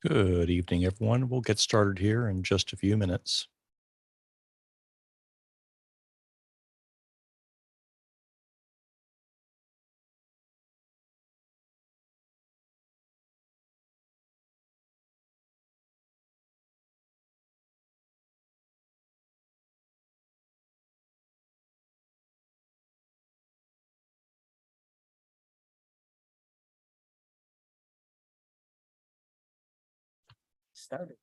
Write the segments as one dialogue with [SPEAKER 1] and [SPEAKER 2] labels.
[SPEAKER 1] Good evening, everyone. We'll get started here in just a few minutes.
[SPEAKER 2] Started.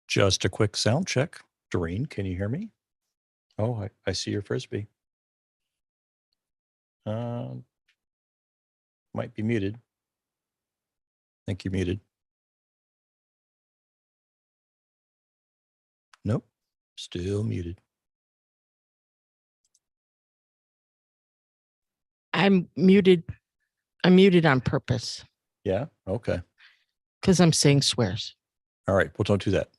[SPEAKER 1] Just a quick sound check. Doreen, can you hear me? Oh, I see your frisbee. Uh, might be muted. Think you're muted. Nope, still muted.
[SPEAKER 3] I'm muted. I'm muted on purpose
[SPEAKER 1] Yeah? Okay.
[SPEAKER 3] because I'm saying swears.
[SPEAKER 1] All right. Well, don't do that.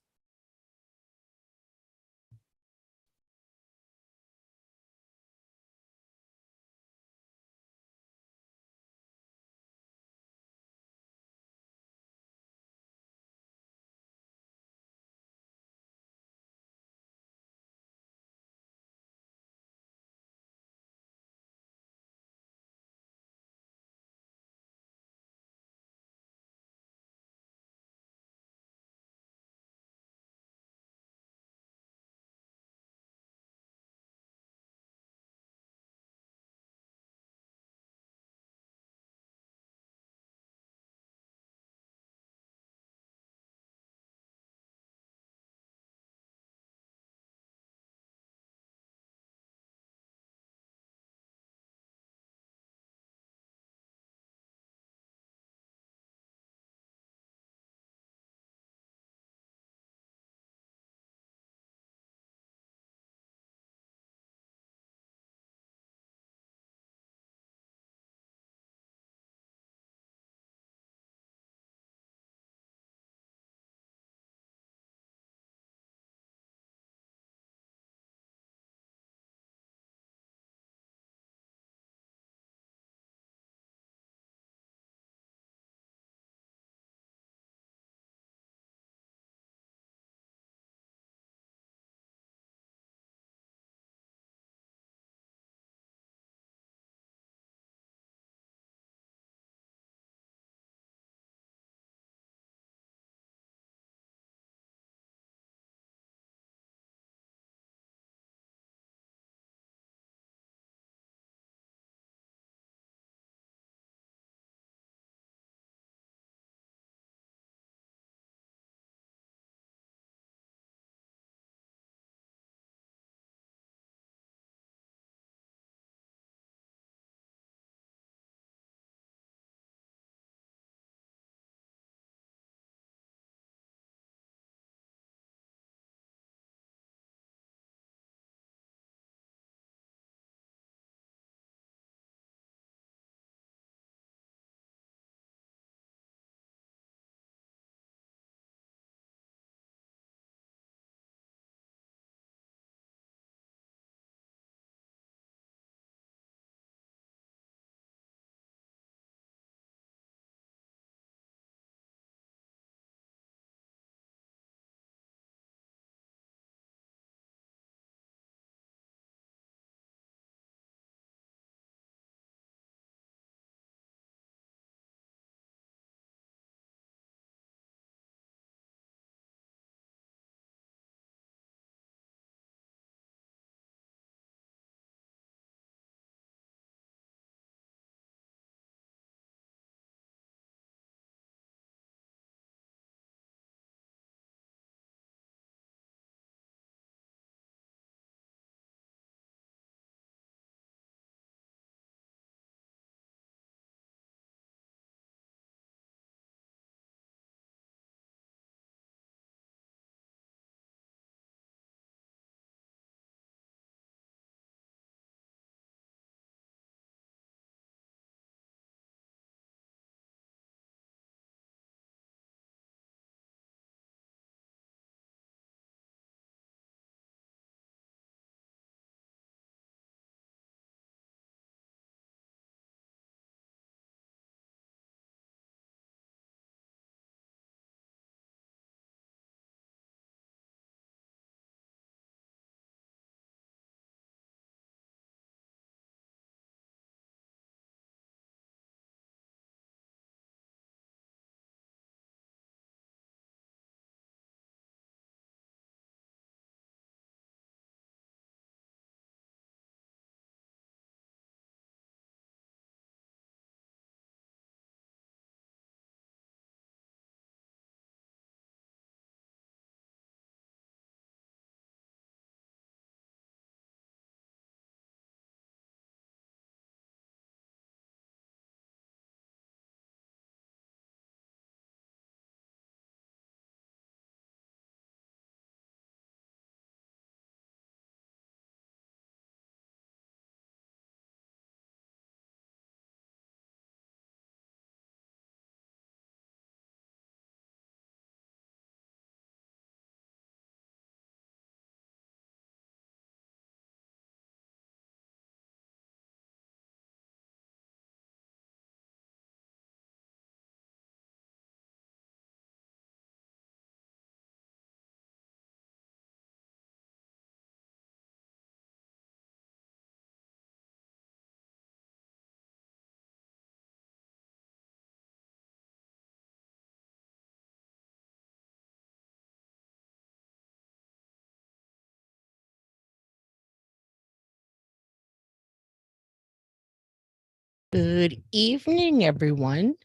[SPEAKER 3] Good evening, everyone.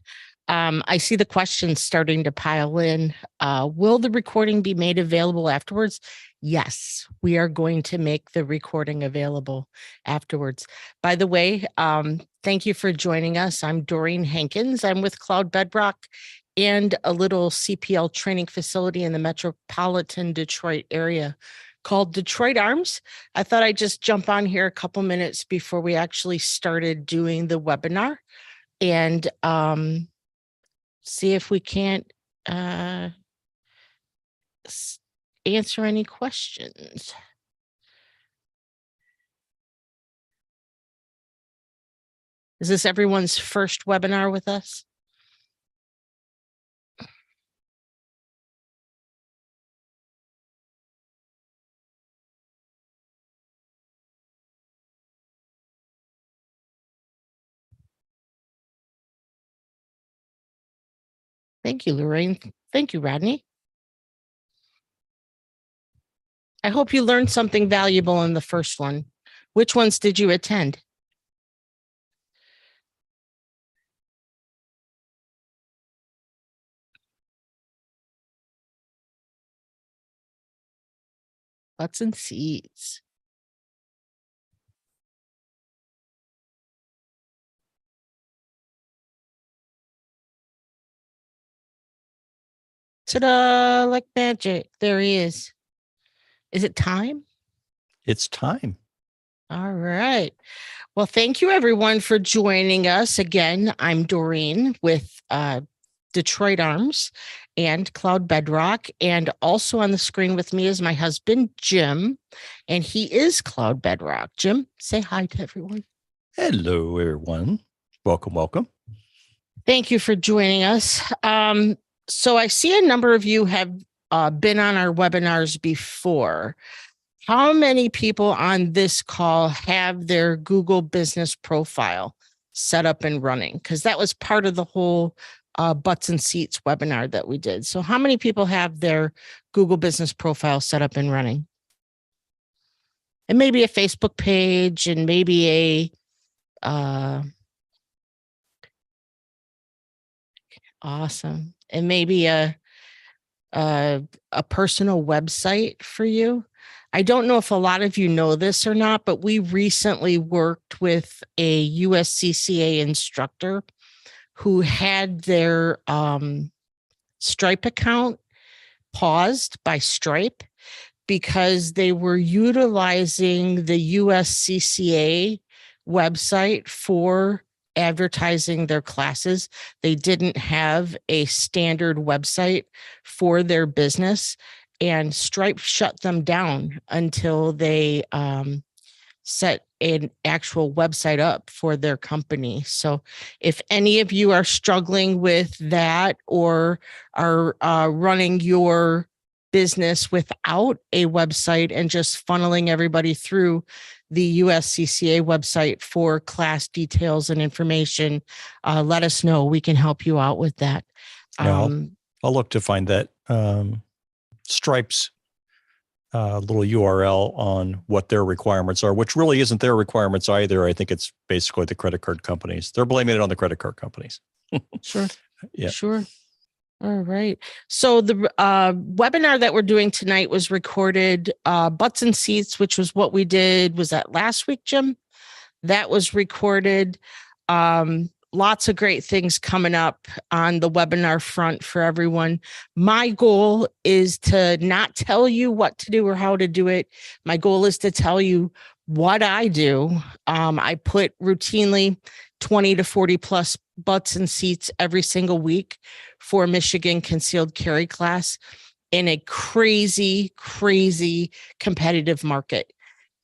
[SPEAKER 3] I see the questions starting to pile in. Will the recording be made available afterwards? Yes, we are going to make the recording available afterwards. By the way, thank you for joining us. I'm Doreen Hankins. I'm with Cloud Bedrock and a little CPL training facility in the metropolitan Detroit area called Detroit Arms. I thought I'd just jump on here a couple minutes before we actually started doing the webinar and see if we can't answer any questions. Is this everyone's first webinar with us? Thank you, Lorraine. Thank you, Rodney. I hope you learned something valuable in the first one. Which ones did you attend? Butts and seats. Ta-da, like magic. There he is. Is it time?
[SPEAKER 1] It's time.
[SPEAKER 3] All right. Well, thank you everyone for joining us. Again, I'm Doreen with Detroit Arms and Cloud Bedrock. And also on the screen with me is my husband, Jim, and he is Cloud Bedrock. Jim, say hi to everyone.
[SPEAKER 1] Hello, everyone. Welcome, welcome.
[SPEAKER 3] Thank you for joining us. So I see a number of you have been on our webinars before. How many people on this call have their Google business profile set up and running? Because that was part of the whole Butts and Seats webinar that we did. So how many people have their Google business profile set up and running? And maybe a Facebook page and maybe a awesome. And maybe a personal website for you. I don't know if a lot of you know this or not, but we recently worked with a USCCA instructor who had their Stripe account paused by Stripe because they were utilizing the USCCA website for advertising their classes. They didn't have a standard website for their business, and Stripe shut them down until they set an actual website up for their company. So if any of you are struggling with that or are running your business without a website and just funneling everybody through the USCCA website for class details and information, let us know. We can help you out with that.
[SPEAKER 1] Yeah, I'll look to find that Stripe's little URL on what their requirements are, which really isn't their requirements either. I think it's basically the credit card companies. They're blaming it on the credit card companies.
[SPEAKER 3] Sure.
[SPEAKER 1] Yeah.
[SPEAKER 3] Sure. All right. So the webinar that we're doing tonight was recorded, Butts and Seats, which was what we did. Was that last week, Jim? That was recorded. Lots of great things coming up on the webinar front for everyone. My goal is to not tell you what to do or how to do it. My goal is to tell you what I do. I put routinely 20 to 40 plus butts and seats every single week for Michigan concealed carry class in a crazy, crazy competitive market.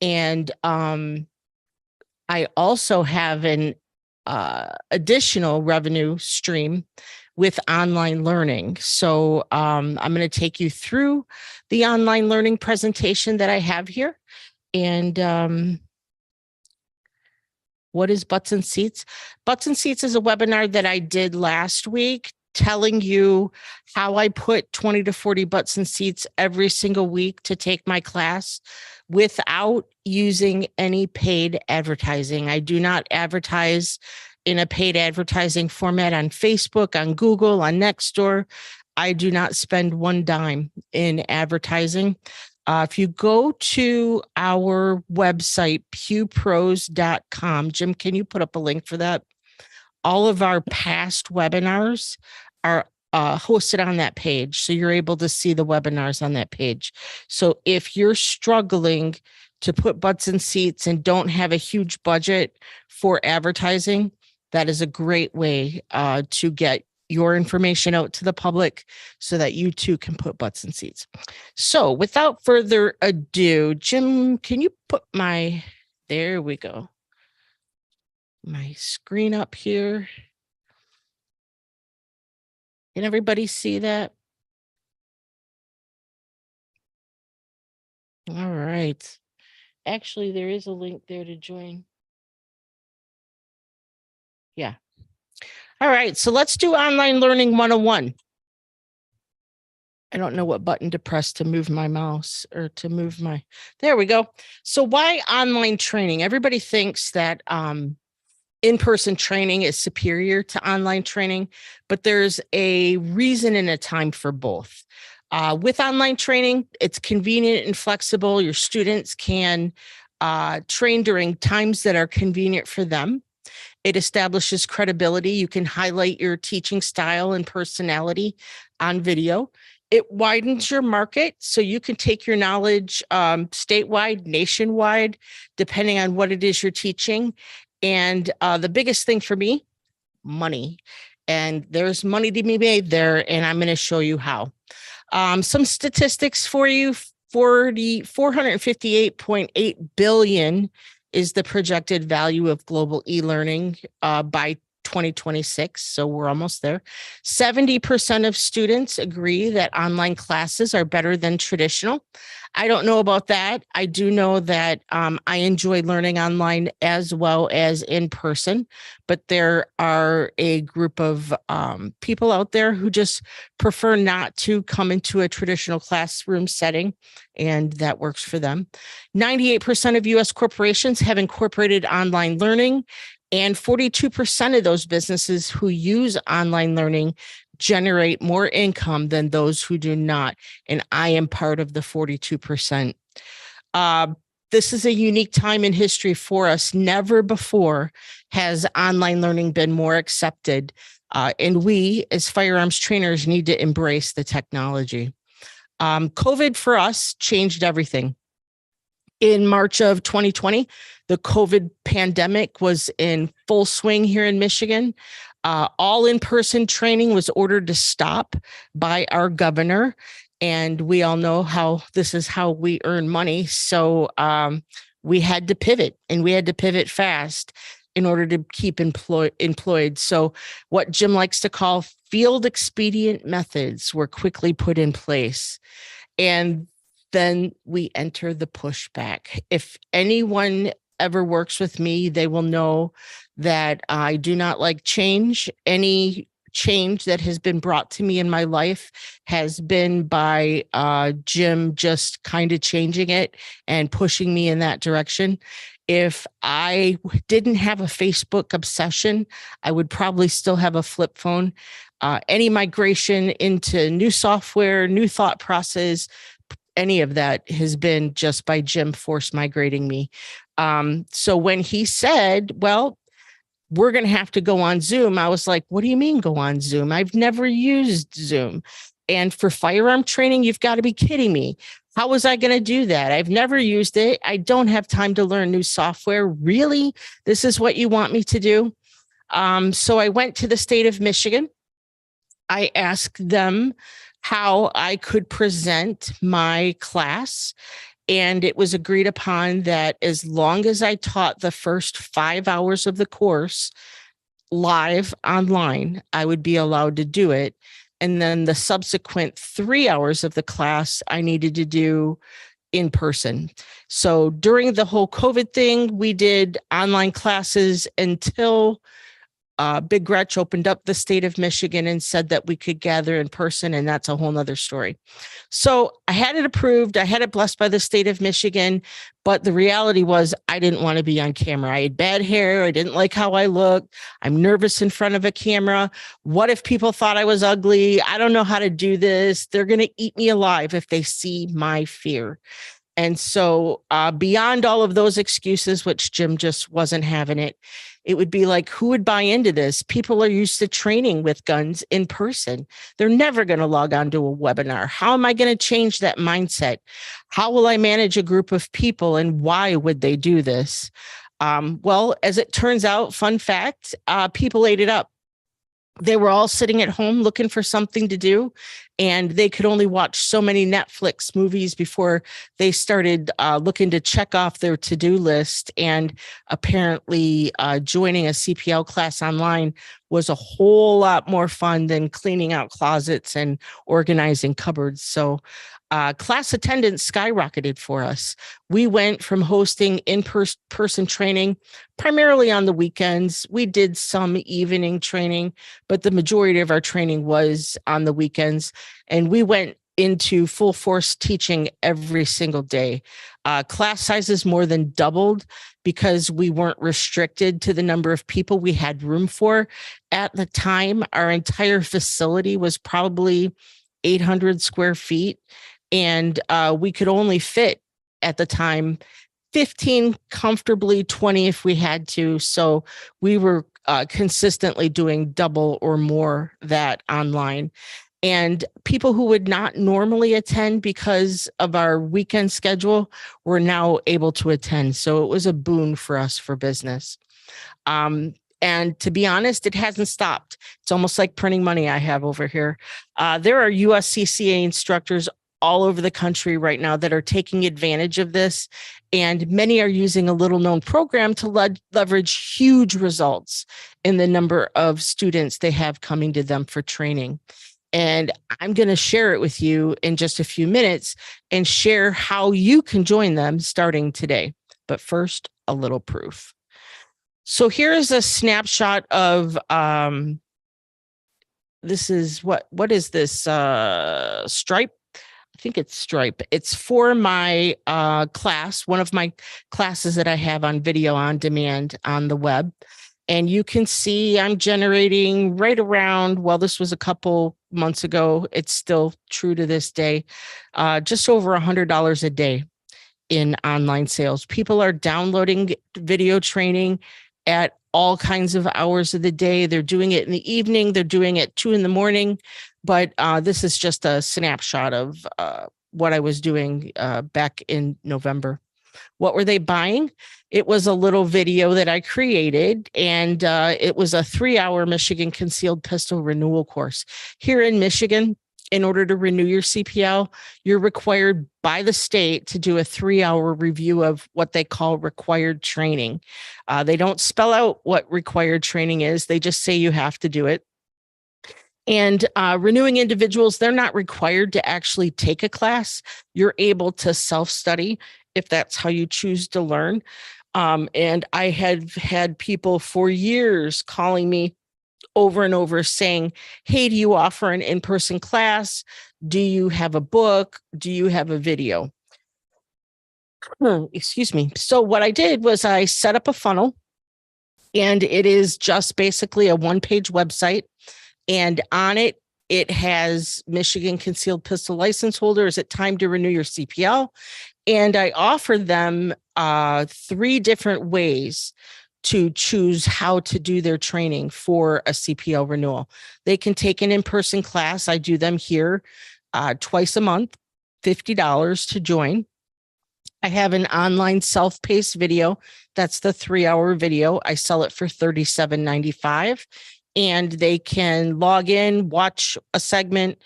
[SPEAKER 3] And I also have an additional revenue stream with online learning. So I'm going to take you through the online learning presentation that I have here. And what is Butts and Seats? Butts and Seats is a webinar that I did last week telling you how I put 20 to 40 butts and seats every single week to take my class without using any paid advertising. I do not advertise in a paid advertising format on Facebook, on Google, on Nextdoor. I do not spend one dime in advertising. If you go to our website, pewpros.com, Jim, can you put up a link for that? All of our past webinars are hosted on that page. So you're able to see the webinars on that page. So if you're struggling to put butts in seats and don't have a huge budget for advertising, that is a great way to get your information out to the public so that you too can put butts in seats. So without further ado, Jim, can you put there we go, my screen up here? Can everybody see that? All right. Actually, there is a link there to join. Yeah. All right. So let's do Online Learning 101. I don't know what button to press to move my mouse or to move there we go. So why online training? Everybody thinks that in-person training is superior to online training, but there's a reason and a time for both. With online training, it's convenient and flexible. Your students can train during times that are convenient for them. It establishes credibility. You can highlight your teaching style and personality on video. It widens your market, so you can take your knowledge statewide, nationwide, depending on what it is you're teaching. And the biggest thing for me, money. And there's money to be made there, and I'm going to show you how. Some statistics for you. 458.8 billion is the projected value of global e-learning by 2026. So we're almost there. 70% of students agree that online classes are better than traditional. I don't know about that. I do know that I enjoy learning online as well as in person, but there are a group of people out there who just prefer not to come into a traditional classroom setting, and that works for them. 98% of U.S. corporations have incorporated online learning, and 42% of those businesses who use online learning generate more income than those who do not. And I am part of the 42%. This is a unique time in history for us. Never before has online learning been more accepted. And we, as firearms trainers, need to embrace the technology. COVID for us changed everything. In March of 2020, the COVID pandemic was in full swing here in Michigan. All in-person training was ordered to stop by our governor. And we all know how this is how we earn money. So we had to pivot, and we had to pivot fast in order to keep employed. So what Jim likes to call field expedient methods were quickly put in place. And then we enter the pushback. If anyone ever works with me, they will know that I do not like change. Any change that has been brought to me in my life has been by Jim just kind of changing it and pushing me in that direction. If I didn't have a Facebook obsession, I would probably still have a flip phone. Any migration into new software, new thought process, any of that has been just by Jim force migrating me. So when he said, well, we're going to have to go on Zoom, I was like, what do you mean go on Zoom? I've never used Zoom. And for firearm training, you've got to be kidding me. How was I going to do that? I've never used it. I don't have time to learn new software. Really? This is what you want me to do? So I went to the state of Michigan. I asked them how I could present my class. And it was agreed upon that as long as I taught the first 5 hours of the course live online, I would be allowed to do it. And then the subsequent 3 hours of the class, I needed to do in person. So during the whole COVID thing, we did online classes until Big Gretch opened up the state of Michigan and said that we could gather in person, and that's a whole nother story. So I had it approved. I had it blessed by the state of Michigan, but the reality was I didn't want to be on camera. I had bad hair. I didn't like how I looked. I'm nervous in front of a camera. What if people thought I was ugly? I don't know how to do this. They're going to eat me alive if they see my fear. And so beyond all of those excuses, which Jim just wasn't having it, it would be like, who would buy into this? People are used to training with guns in person. They're never going to log on to a webinar. How am I going to change that mindset? How will I manage a group of people, and why would they do this? Well, as it turns out, fun fact, people ate it up. They were all sitting at home looking for something to do, and they could only watch so many Netflix movies before they started looking to check off their to-do list. And apparently joining a CPL class online was a whole lot more fun than cleaning out closets and organizing cupboards. So class attendance skyrocketed for us. We went from hosting in-person training primarily on the weekends. We did some evening training, but the majority of our training was on the weekends. And we went into full force teaching every single day. Class sizes more than doubled because we weren't restricted to the number of people we had room for. At the time, our entire facility was probably 800 square feet. And we could only fit at the time 15 comfortably, 20 if we had to. So we were consistently doing double or more that online. And people who would not normally attend because of our weekend schedule were now able to attend. So it was a boon for us for business. And to be honest, it hasn't stopped. It's almost like printing money I have over here. There are USCCA instructors all over the country right now that are taking advantage of this. And many are using a little known program to leverage huge results in the number of students they have coming to them for training. And I'm going to share it with you in just a few minutes and share how you can join them starting today. But first, a little proof. So here is a snapshot of, this is what is this, Stripe? I think it's Stripe. It's for my class, one of my classes that I have on video on demand on the web. And you can see I'm generating right around, well, this was a couple months ago. It's still true to this day, just over $100 a day in online sales. People are downloading video training at all kinds of hours of the day. They're doing it in the evening. They're doing it 2 a.m. But this is just a snapshot of what I was doing back in November. What were they buying? It was a little video that I created, and it was a 3-hour Michigan concealed pistol renewal course. Here in Michigan, in order to renew your CPL, you're required by the state to do a 3-hour review of what they call required training. They don't spell out what required training is. They just say you have to do it. And renewing individuals, they're not required to actually take a class. You're able to self-study if that's how you choose to learn. And I have had people for years calling me over and over saying, hey, do you offer an in-person class? Do you have a book? Do you have a video? Excuse me. So what I did was I set up a funnel, and it is just basically a one-page website. And on it, it has Michigan concealed pistol license holder. Is it time to renew your CPL? And I offered them 3 different ways to choose how to do their training for a CPL renewal. They can take an in-person class. I do them here twice a month, $50 to join. I have an online self-paced video. That's the 3-hour video. I sell it for $37.95. And they can log in, watch a segment,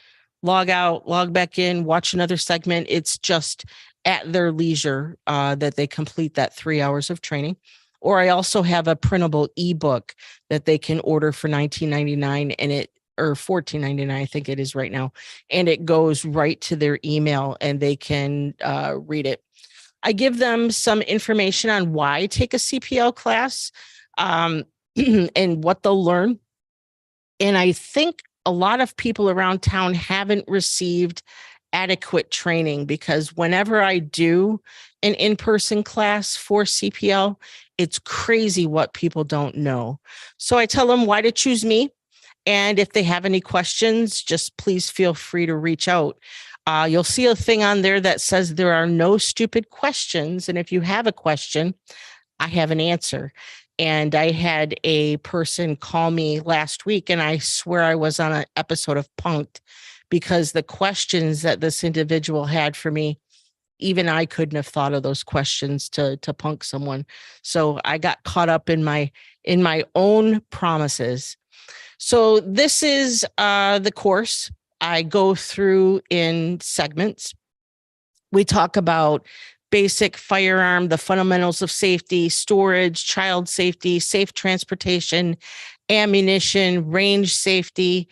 [SPEAKER 3] log out, log back in, watch another segment. It's just at their leisure that they complete that 3 hours of training. Or I also have a printable ebook that they can order for $19.99 and or $14.99, I think it is right now. And it goes right to their email and they can read it. I give them some information on why take a CPL class. and what they'll learn. And I think a lot of people around town haven't received adequate training, because whenever I do an in-person class for CPL, it's crazy what people don't know. So I tell them why to choose me. And if they have any questions, just please feel free to reach out. You'll see a thing on there that says there are no stupid questions. And if you have a question, I have an answer. And I had a person call me last week, and I swear I was on an episode of Punk'd, because the questions that this individual had for me, even I couldn't have thought of those questions to punk someone. So I got caught up in my own promises. So this is the course I go through in segments. We talk about basic firearm, the fundamentals of safety, storage, child safety, safe transportation, ammunition, range safety,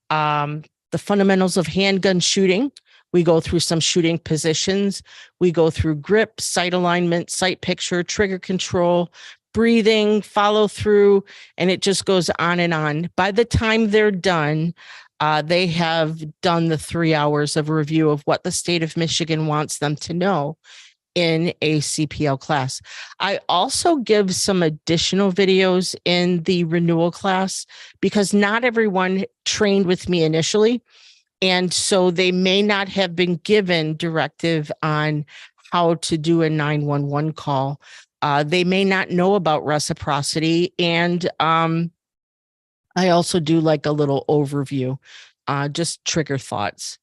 [SPEAKER 3] the fundamentals of handgun shooting. We go through some shooting positions. We go through grip, sight alignment, sight picture, trigger control, breathing, follow through, and it just goes on and on. By the time they're done, they have done the 3 hours of review of what the state of Michigan wants them to know in a CPL class. I also give some additional videos in the renewal class, because not everyone trained with me initially. And so they may not have been given directive on how to do a 911 call. They may not know about reciprocity. And I also do like a little overview, just trigger thoughts.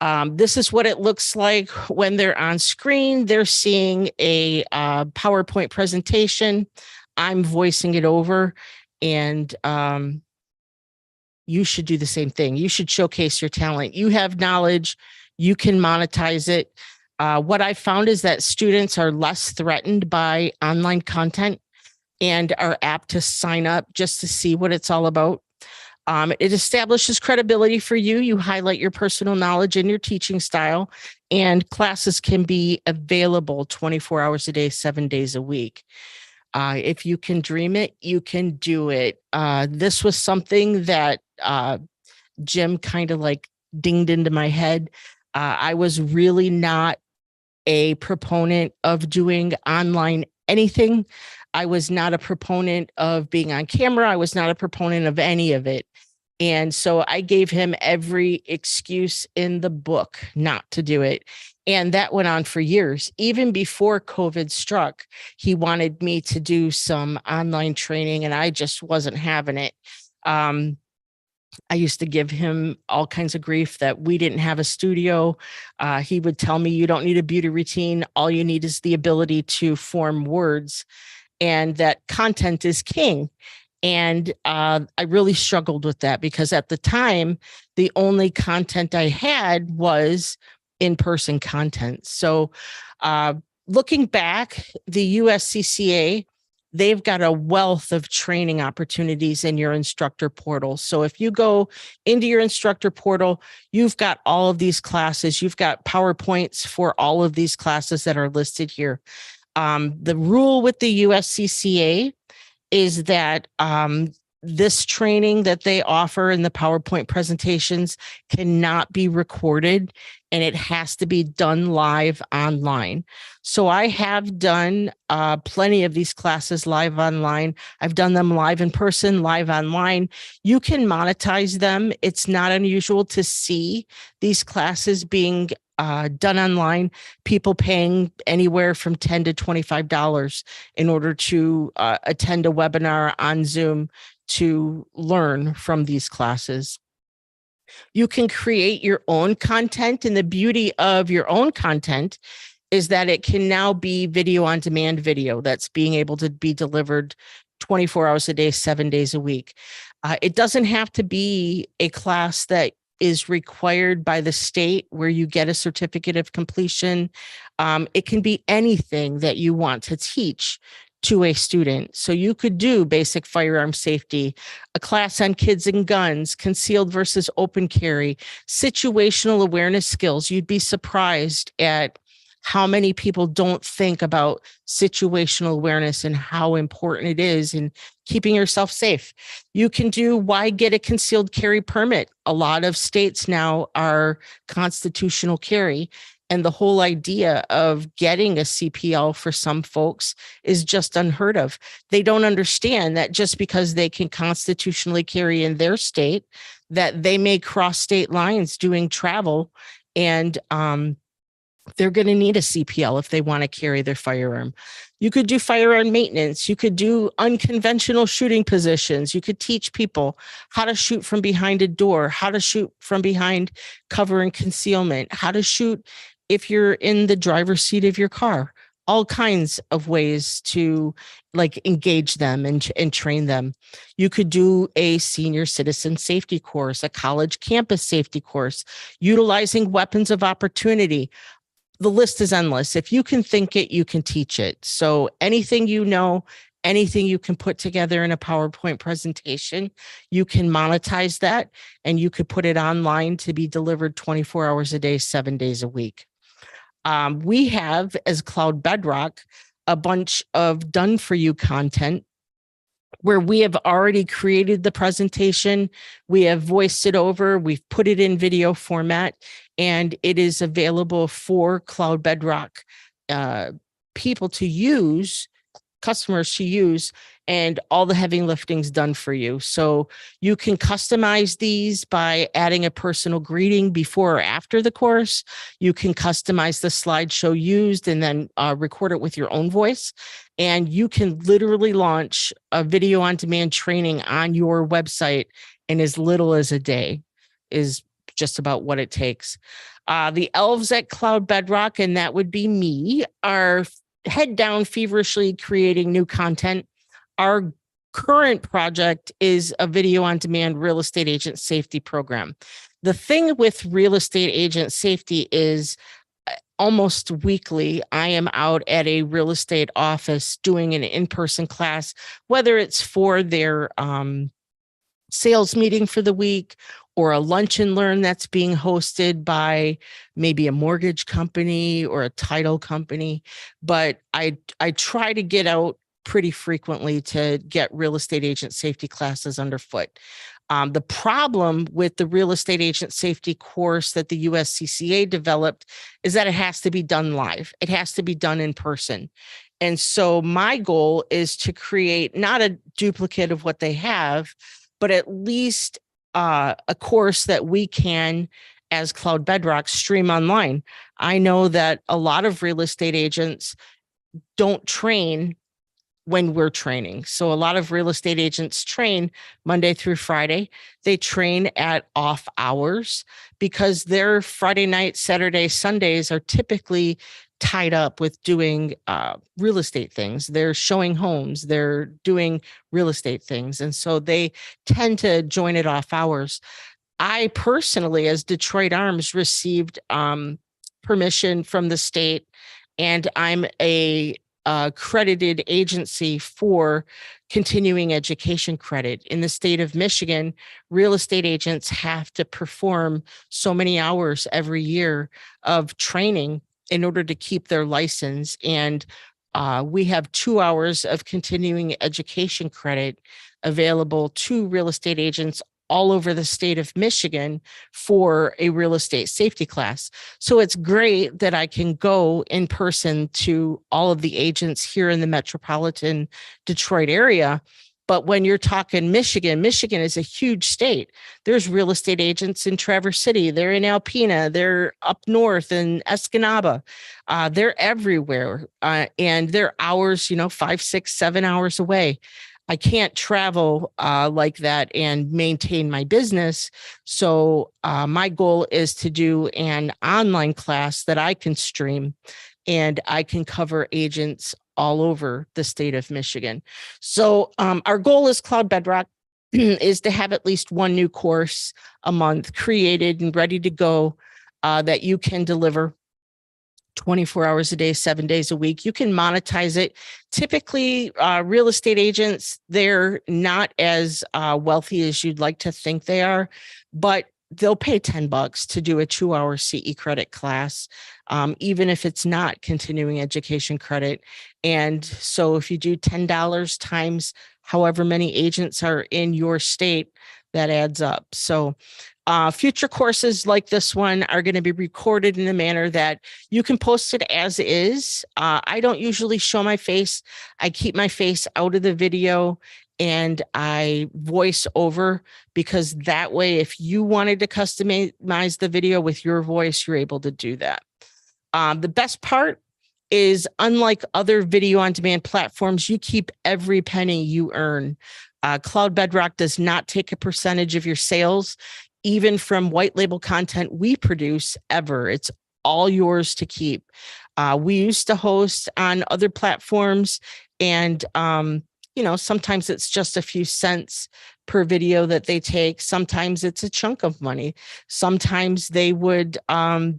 [SPEAKER 3] This is what it looks like when they're on screen. They're seeing a PowerPoint presentation. I'm voicing it over, and you should do the same thing. You should showcase your talent. You have knowledge. You can monetize it. What I found is that students are less threatened by online content and are apt to sign up just to see what it's all about. It establishes credibility for you. You highlight your personal knowledge and your teaching style, and classes can be available 24 hours a day, 7 days a week. If you can dream it, you can do it. This was something that Jim kind of like dinged into my head. I was really not a proponent of doing online anything. I was not a proponent of being on camera. I was not a proponent of any of it. And so I gave him every excuse in the book not to do it. And that went on for years. Even before COVID struck, he wanted me to do some online training, and I just wasn't having it. I used to give him all kinds of grief that we didn't have a studio. He would tell me, you don't need a beauty routine. All you need is the ability to form words, and that content is king. And I really struggled with that, because at the time, the only content I had was in-person content. So looking back, the USCCA, they've got a wealth of training opportunities in your instructor portal. So if you go into your instructor portal, you've got all of these classes. You've got PowerPoints for all of these classes that are listed here. The rule with the USCCA is that this training that they offer in the PowerPoint presentations cannot be recorded, and it has to be done live online. So I have done plenty of these classes live online. I've done them live in person, live online. You can monetize them. It's not unusual to see these classes being done online, people paying anywhere from $10 to $25 in order to attend a webinar on Zoom to learn from these classes. You can create your own content, and the beauty of your own content is that it can now be video on demand video that's being able to be delivered 24 hours a day, 7 days a week. It doesn't have to be a class that is required by the state where you get a certificate of completion. It can be anything that you want to teach to a student. So you could do basic firearm safety, a class on kids and guns, concealed versus open carry, situational awareness skills. You'd be surprised at how many people don't think about situational awareness and how important it is in keeping yourself safe. You can do why get a concealed carry permit. A lot of states now are constitutional carry. And the whole idea of getting a CPL for some folks is just unheard of. They don't understand that just because they can constitutionally carry in their state, that they may cross state lines doing travel, and they're going to need a CPL if they want to carry their firearm. You could do firearm maintenance. You could do unconventional shooting positions. You could teach people how to shoot from behind a door, how to shoot from behind cover and concealment, how to shoot if you're in the driver's seat of your car, all kinds of ways to like engage them and train them. You could do a senior citizen safety course, a college campus safety course, utilizing weapons of opportunity. The list is endless. If you can think it, you can teach it. So anything you know, anything you can put together in a PowerPoint presentation, you can monetize that, and you could put it online to be delivered 24 hours a day, 7 days a week. We have, as Cloud Bedrock, a bunch of done for you content where we have already created the presentation. We have voiced it over. We've put it in video format, and it is available for Cloud Bedrock people to use, customers to use, and all the heavy lifting's done for you. So you can customize these by adding a personal greeting before or after the course. You can customize the slideshow used and then record it with your own voice. And you can literally launch a video on demand training on your website in as little as a day is just about what it takes. The elves at Cloud Bedrock, and that would be me, are head down feverishly creating new content. Our current project is a video on demand real estate agent safety program. The thing with real estate agent safety is almost weekly, I am out at a real estate office doing an in-person class, whether it's for their sales meeting for the week or a lunch and learn that's being hosted by maybe a mortgage company or a title company. But I try to get out pretty frequently to get real estate agent safety classes underfoot. The problem with the real estate agent safety course that the USCCA developed is that it has to be done live. It has to be done in person. And so my goal is to create not a duplicate of what they have, but at least a course that we can, as Cloud Bedrock, stream online. I know that a lot of real estate agents don't train when we're training. So a lot of real estate agents train Monday through Friday. They train at off hours because their Friday night, Saturday, Sundays are typically tied up with doing real estate things. They're showing homes, they're doing real estate things. And so they tend to join it off hours. I personally, as Detroit Arms, received permission from the state, and I'm a accredited agency for continuing education credit. In the state of Michigan, real estate agents have to perform so many hours every year of training in order to keep their license. And we have 2 hours of continuing education credit available to real estate agents all over the state of Michigan for a real estate safety class. So it's great that I can go in person to all of the agents here in the metropolitan Detroit area. But when you're talking Michigan, Michigan is a huge state. There's real estate agents in Traverse City. They're in Alpena. They're up north in Escanaba. They're everywhere. And they're hours, 5, 6, 7 hours away. I can't travel like that and maintain my business. So my goal is to do an online class that I can stream, and I can cover agents all over the state of Michigan. So our goal as Cloud Bedrock is to have at least one new course a month created and ready to go that you can deliver 24 hours a day, 7 days a week. You can monetize it. Typically, real estate agents, they're not as wealthy as you'd like to think they are, but they'll pay $10 to do a 2-hour CE credit class, even if it's not continuing education credit. And so if you do $10 times however many agents are in your state, that adds up. So future courses like this one are going to be recorded in a manner that you can post it as is. I don't usually show my face. I keep my face out of the video and I voice over, because that way, if you wanted to customize the video with your voice, you're able to do that. The best part is, unlike other video on demand platforms, you keep every penny you earn. Cloud Bedrock does not take a percentage of your sales, even from white label content we produce, ever. It's all yours to keep. We used to host on other platforms, and sometimes it's just a few cents per video that they take. Sometimes it's a chunk of money. Sometimes they would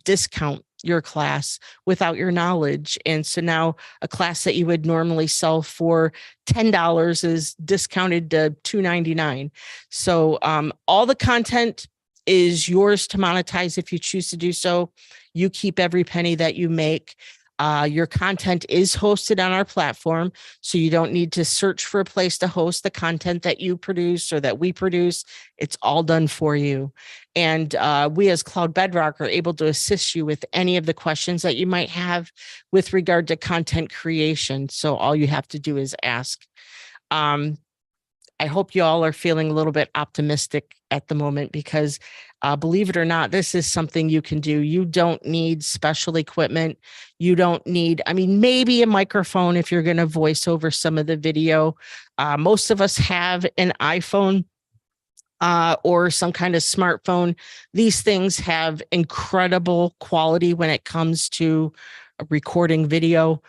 [SPEAKER 3] discount your class without your knowledge. And so now a class that you would normally sell for $10 is discounted to $2.99. So all the content is yours to monetize if you choose to do so. You keep every penny that you make. Your content is hosted on our platform, so you don't need to search for a place to host the content that you produce or that we produce. It's all done for you. And we as Cloud Bedrock are able to assist you with any of the questions that you might have with regard to content creation. So all you have to do is ask. I hope you all are feeling a little bit optimistic at the moment, because believe it or not, this is something you can do. You don't need special equipment. You don't need, maybe a microphone if you're going to voice over some of the video. Most of us have an iPhone or some kind of smartphone. These things have incredible quality when it comes to recording video.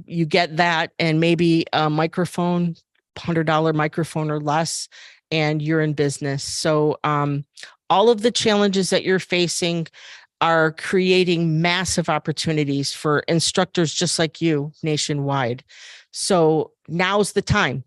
[SPEAKER 3] You get that and maybe a microphone, $100 microphone or less, and you're in business. So all of the challenges that you're facing are creating massive opportunities for instructors just like you nationwide. So now's the time.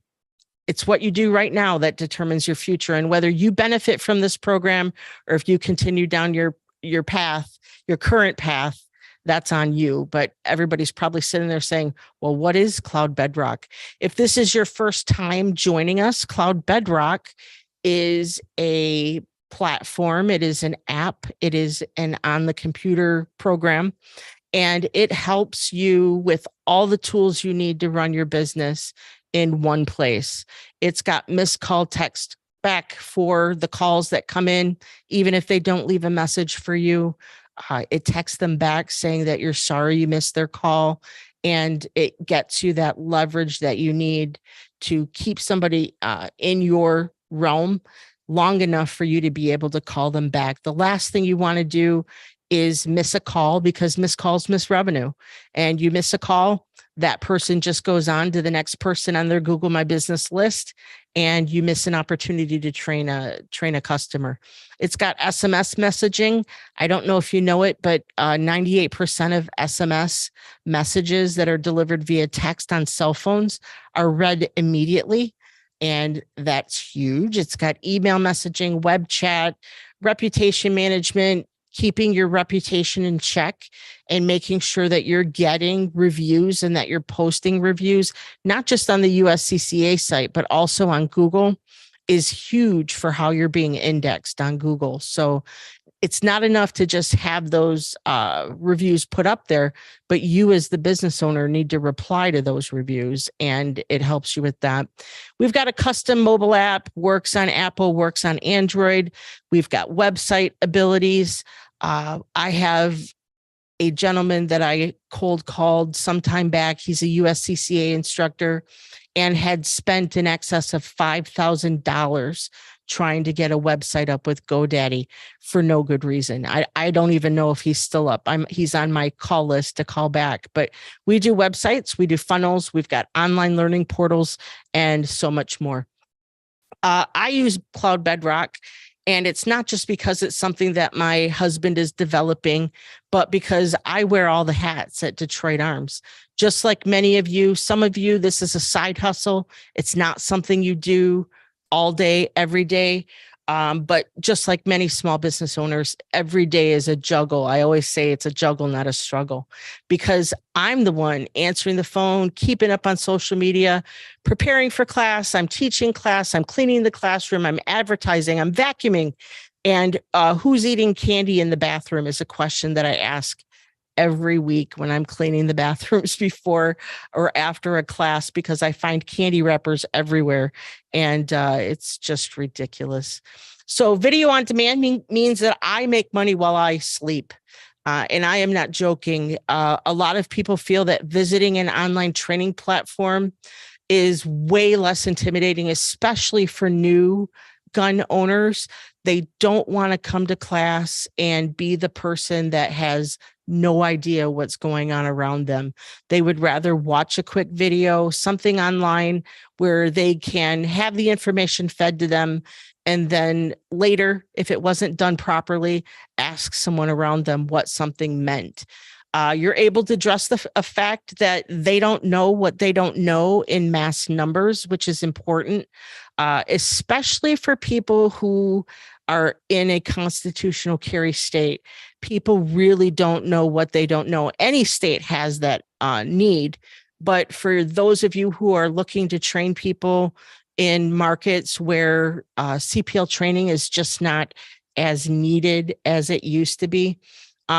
[SPEAKER 3] It's what you do right now that determines your future, and whether you benefit from this program or if you continue down your path, your current path, that's on you. But everybody's probably sitting there saying, well, what is Cloud Bedrock? If this is your first time joining us, Cloud Bedrock is a platform. It is an app. It is an on the computer program, and it helps you with all the tools you need to run your business in one place. It's got missed call text back for the calls that come in, even if they don't leave a message for you. It texts them back saying that you're sorry you missed their call, and it gets you that leverage that you need to keep somebody in your realm long enough for you to be able to call them back. The last thing you want to do is miss a call, because missed calls miss revenue. And you miss a call, that person just goes on to the next person on their Google My Business list, and you miss an opportunity to train a customer. It's got SMS messaging. I don't know if you know it, but 98% of SMS messages that are delivered via text on cell phones are read immediately. And that's huge. It's got email messaging, web chat, reputation management, keeping your reputation in check and making sure that you're getting reviews and that you're posting reviews, not just on the USCCA site, but also on Google, is huge for how you're being indexed on Google. So it's not enough to just have those reviews put up there, but you as the business owner need to reply to those reviews, and it helps you with that. We've got a custom mobile app, works on Apple, works on Android. We've got website abilities. I have a gentleman that I cold called some time back. He's a USCCA instructor and had spent in excess of $5,000 trying to get a website up with GoDaddy for no good reason. I don't even know if he's still up. He's on my call list to call back, but we do websites, we do funnels, we've got online learning portals, and so much more. I use Cloud Bedrock, and it's not just because it's something that my husband is developing, but because I wear all the hats at Detroit Arms. Just like many of you, some of you, this is a side hustle. It's not something you do all day, every day. But just like many small business owners, every day is a juggle. I always say it's a juggle, not a struggle, because I'm the one answering the phone, keeping up on social media, preparing for class. I'm teaching class. I'm cleaning the classroom. I'm advertising. I'm vacuuming. And who's eating candy in the bathroom is a question that I ask every week when I'm cleaning the bathrooms before or after a class, because I find candy wrappers everywhere, and it's just ridiculous. So video on demand means that I make money while I sleep. And I am not joking. A lot of people feel that visiting an online training platform is way less intimidating, especially for new gun owners. They don't want to come to class and be the person that has no idea what's going on around them. They would rather watch a quick video, something online where they can have the information fed to them. And then later, if it wasn't done properly, ask someone around them what something meant. You're able to address the fact that they don't know what they don't know in mass numbers, which is important, especially for people who are in a constitutional carry state. People really don't know what they don't know. Any state has that need. But for those of you who are looking to train people in markets where CPL training is just not as needed as it used to be,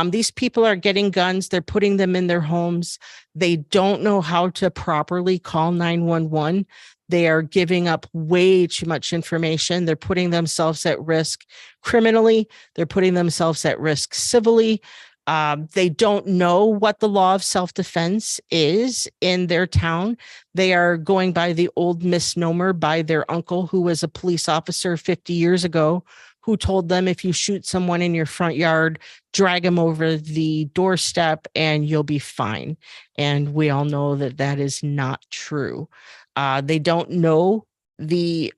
[SPEAKER 3] these people are getting guns. They're putting them in their homes. They don't know how to properly call 911. They are giving up way too much information. They're putting themselves at risk criminally. They're putting themselves at risk civilly. They don't know what the law of self-defense is in their town. They are going by the old misnomer by their uncle, who was a police officer 50 years ago, who told them if you shoot someone in your front yard, drag them over the doorstep and you'll be fine. And we all know that that is not true. They don't know the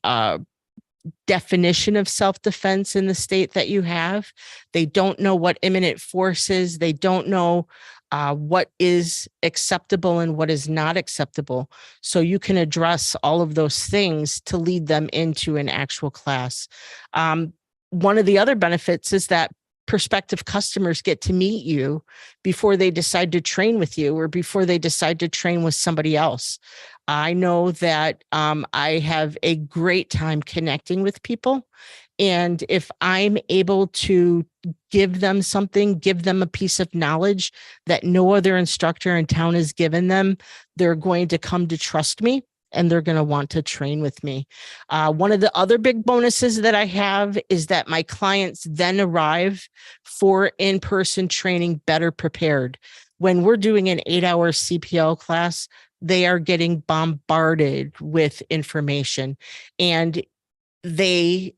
[SPEAKER 3] definition of self-defense in the state that you have. They don't know what imminent force is. They don't know what is acceptable and what is not acceptable. So you can address all of those things to lead them into an actual class. One of the other benefits is that prospective customers get to meet you before they decide to train with you or before they decide to train with somebody else. I know that I have a great time connecting with people. And if I'm able to give them something, give them a piece of knowledge that no other instructor in town has given them, they're going to come to trust me and they're going to want to train with me. One of the other big bonuses that I have is that my clients then arrive for in-person training better prepared. When we're doing an 8-hour CPL class, they are getting bombarded with information, and they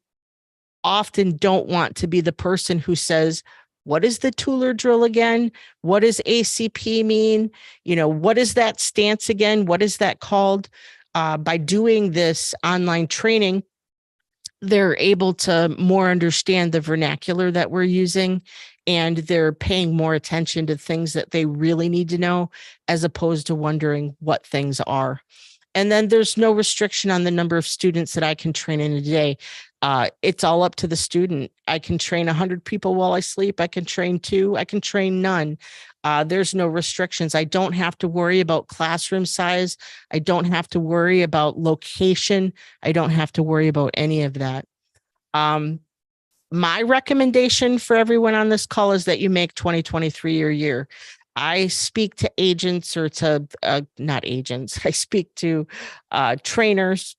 [SPEAKER 3] often don't want to be the person who says, what is the Tooler drill again? What does ACP mean? What is that stance again? What is that called? By doing this online training, they're able to more understand the vernacular that we're using, and they're paying more attention to things that they really need to know, as opposed to wondering what things are. And then there's no restriction on the number of students that I can train in a day. It's all up to the student. I can train 100 people while I sleep. I can train 2. I can train none. There's no restrictions. I don't have to worry about classroom size. I don't have to worry about location. I don't have to worry about any of that. My recommendation for everyone on this call is that you make 2023 your year. I speak to agents or to not agents. I speak to trainers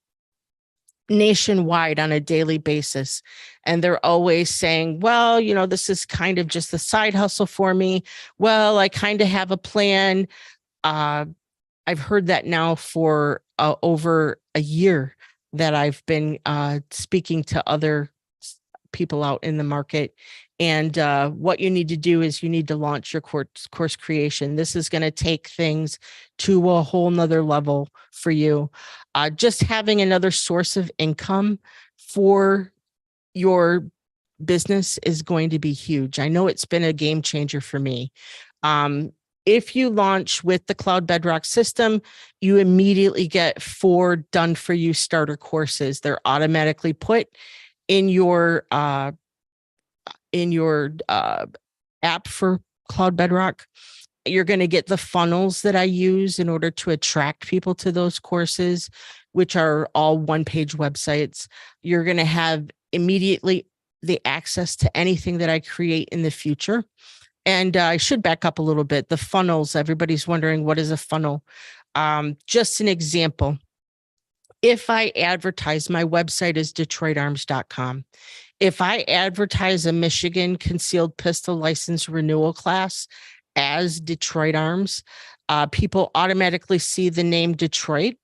[SPEAKER 3] nationwide on a daily basis. And they're always saying, well, this is kind of just a side hustle for me. Well, I kind of have a plan. I've heard that now for over a year that I've been speaking to other people out in the market. And what you need to do is you need to launch your course creation. This is going to take things to a whole nother level for you. Just having another source of income for your business is going to be huge. I know it's been a game changer for me. If you launch with the Cloud Bedrock system, you immediately get 4 done for you starter courses. They're automatically put in your app for Cloud Bedrock, you're going to get the funnels that I use in order to attract people to those courses, which are all one-page websites. You're going to have immediately the access to anything that I create in the future. And I should back up a little bit. The funnels, everybody's wondering, what is a funnel? Just an example. If I advertise, my website is DetroitArms.com. If I advertise a Michigan concealed pistol license renewal class as Detroit Arms, people automatically see the name Detroit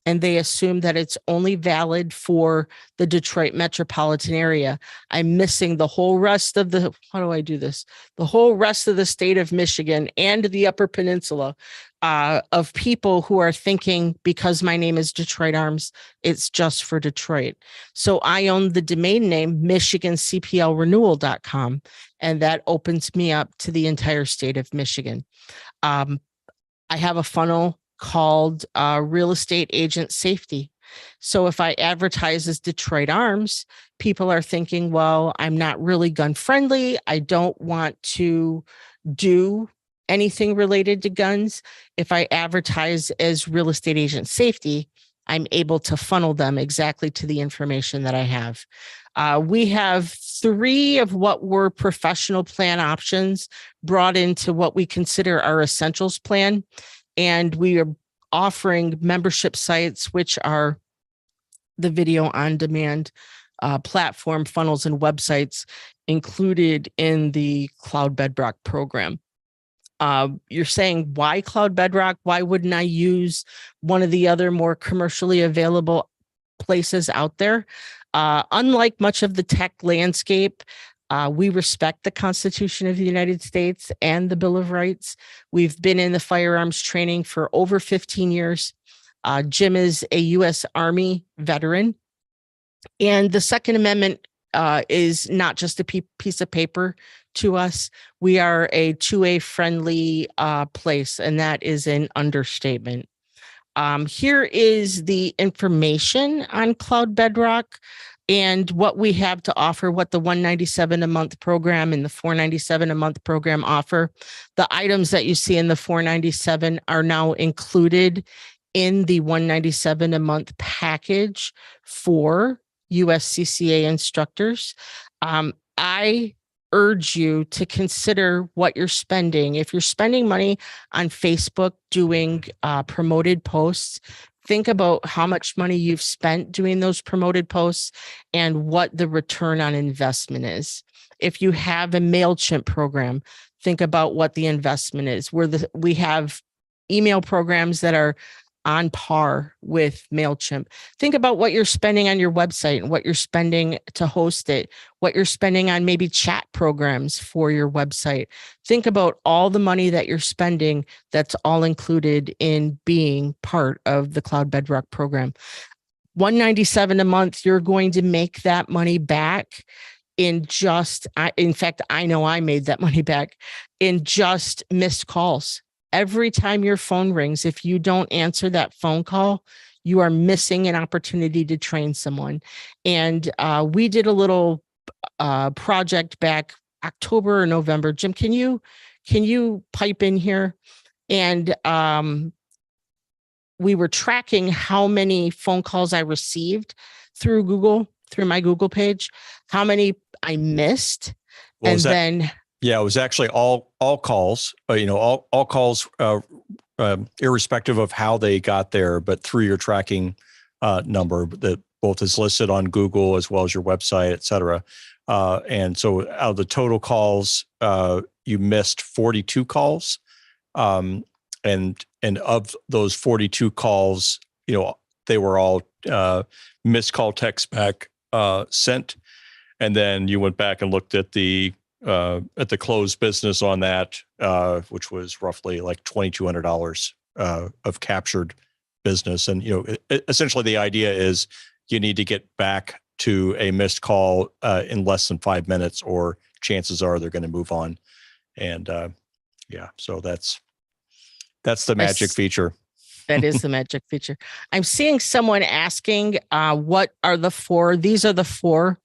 [SPEAKER 3] and they assume that it's only valid for the Detroit metropolitan area. I'm missing the whole rest of the, how do I do this? The whole rest of the state of Michigan and the Upper Peninsula of people who are thinking, because my name is Detroit Arms, it's just for Detroit. So I own the domain name MichiganCPLRenewal.com, and that opens me up to the entire state of Michigan. I have a funnel called Real Estate Agent Safety. So if I advertise as Detroit Arms, people are thinking, well, I'm not really gun friendly. I don't want to do anything related to guns. If I advertise as Real Estate Agent Safety, I'm able to funnel them exactly to the information that I have. We have 3 of what were professional plan options brought into what we consider our essentials plan. And we are offering membership sites, which are the video on demand platform funnels and websites included in the Cloud Bedrock program. You're saying, why Cloud Bedrock? Why wouldn't I use one of the other more commercially available places out there? Unlike much of the tech landscape, we respect the Constitution of the United States and the Bill of Rights. We've been in the firearms training for over 15 years. Jim is a U.S. Army veteran. And the Second Amendment is not just a piece of paper to us. We are a 2A friendly place, and that is an understatement. Here is the information on Cloud Bedrock and what we have to offer, what the $197 a month program and the $497 a month program offer. The items that you see in the $497 are now included in the $197 a month package for USCCA instructors. I urge you to consider what you're spending. If you're spending money on Facebook doing promoted posts, think about how much money you've spent doing those promoted posts and what the return on investment is. If you have a MailChimp program, think about what the investment is. We have email programs that are on par with MailChimp. Think about what you're spending on your website and what you're spending to host it, what you're spending on maybe chat programs for your website. Think about all the money that you're spending that's all included in being part of the Cloud Bedrock program. $197 a month, you're going to make that money back in fact, I know I made that money back in just missed calls. Every time your phone rings, if you don't answer that phone call, you are missing an opportunity to train someone. And we did a little project back October or November. Jim, can you pipe in here? And we were tracking how many phone calls I received through Google, through my Google page, how many I missed.
[SPEAKER 1] Yeah, it was actually all calls, all calls, irrespective of how they got there, but through your tracking number that both is listed on Google as well as your website, et cetera. And so out of the total calls, you missed 42 calls. And of those 42 calls, they were all missed call text back sent. And then you went back and looked at the closed business on that, which was roughly like $2,200 of captured business. And, essentially the idea is you need to get back to a missed call in less than 5 minutes, or chances are they're going to move on. And so that's the magic feature.
[SPEAKER 3] That is the magic feature. I'm seeing someone asking, what are the 4? These are the 4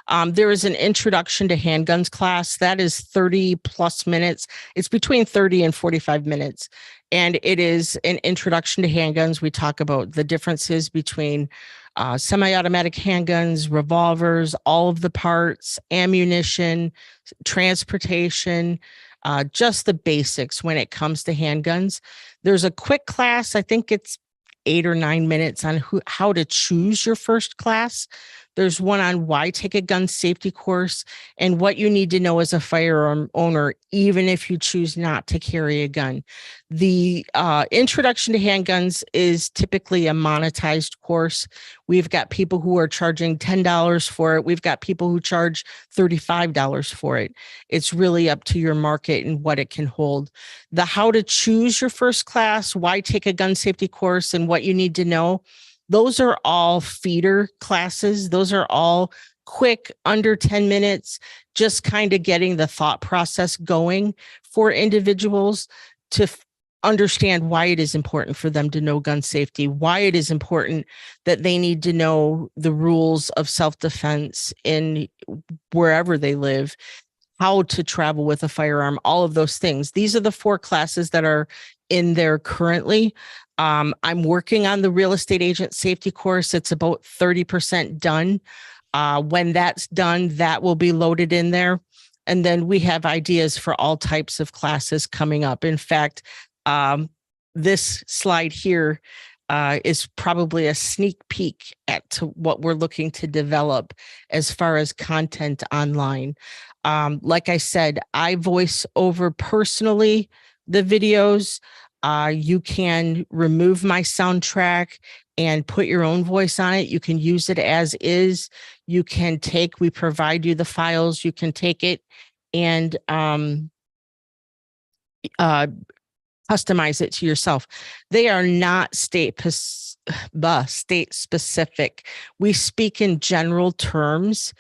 [SPEAKER 3] There is an introduction to handguns class that is 30 plus minutes. It's between 30 and 45 minutes. And it is an introduction to handguns. We talk about the differences between semi-automatic handguns, revolvers, all of the parts, ammunition, transportation, just the basics when it comes to handguns. There's a quick class. I think it's 8 or 9 minutes on how to choose your first class. There's one on why take a gun safety course and what you need to know as a firearm owner, even if you choose not to carry a gun. The introduction to handguns is typically a monetized course. We've got people who are charging $10 for it. We've got people who charge $35 for it. It's really up to your market and what it can hold. The how to choose your first class, why take a gun safety course, and what you need to know, those are all feeder classes. Those are all quick, under 10 minutes, just kind of getting the thought process going for individuals to understand why it is important for them to know gun safety, why it is important that they need to know the rules of self-defense in wherever they live, how to travel with a firearm, all of those things. These are the 4 classes that are in there currently. I'm working on the real estate agent safety course. It's about 30% done. When that's done, that will be loaded in there. And then we have ideas for all types of classes coming up. In fact, this slide here is probably a sneak peek at what we're looking to develop as far as content online. Like I said, I voice over personally the videos. You can remove my soundtrack and put your own voice on it. You can use it as is. You can we provide you the files. You can take it and customize it to yourself. They are not state specific. We speak in general terms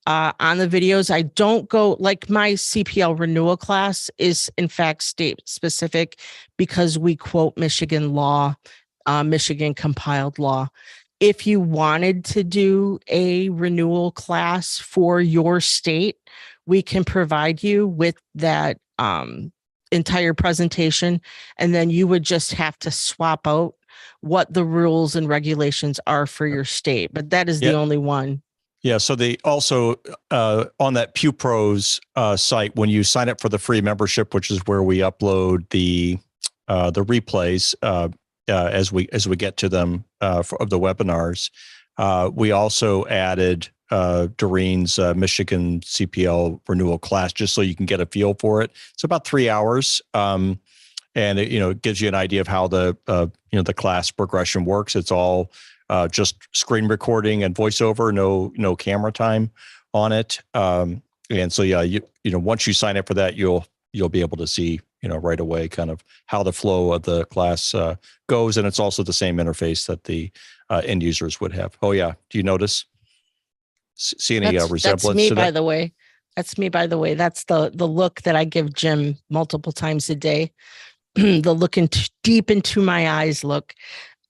[SPEAKER 3] on the videos. I don't go, like my CPL renewal class is in fact state specific because we quote Michigan law, Michigan compiled law. If you wanted to do a renewal class for your state, we can provide you with that entire presentation, and then you would just have to swap out what the rules and regulations are for your state. But that is the only one.
[SPEAKER 1] Yeah. So they also on that Pew Pros site, when you sign up for the free membership, which is where we upload the replays as we get to them of the webinars, we also added Doreen's Michigan CPL renewal class, just so you can get a feel for it. It's about 3 hours, and it gives you an idea of how the class progression works. It's all just screen recording and voiceover, no camera time on it. And so once you sign up for that, you'll be able to see right away kind of how the flow of the class goes, and it's also the same interface that the end users would have. Oh yeah, do you notice? See any resemblance?
[SPEAKER 3] That's me,
[SPEAKER 1] to that?
[SPEAKER 3] by the way. That's me, by the way. That's the look that I give Jim multiple times a day. The looking deep into my eyes look.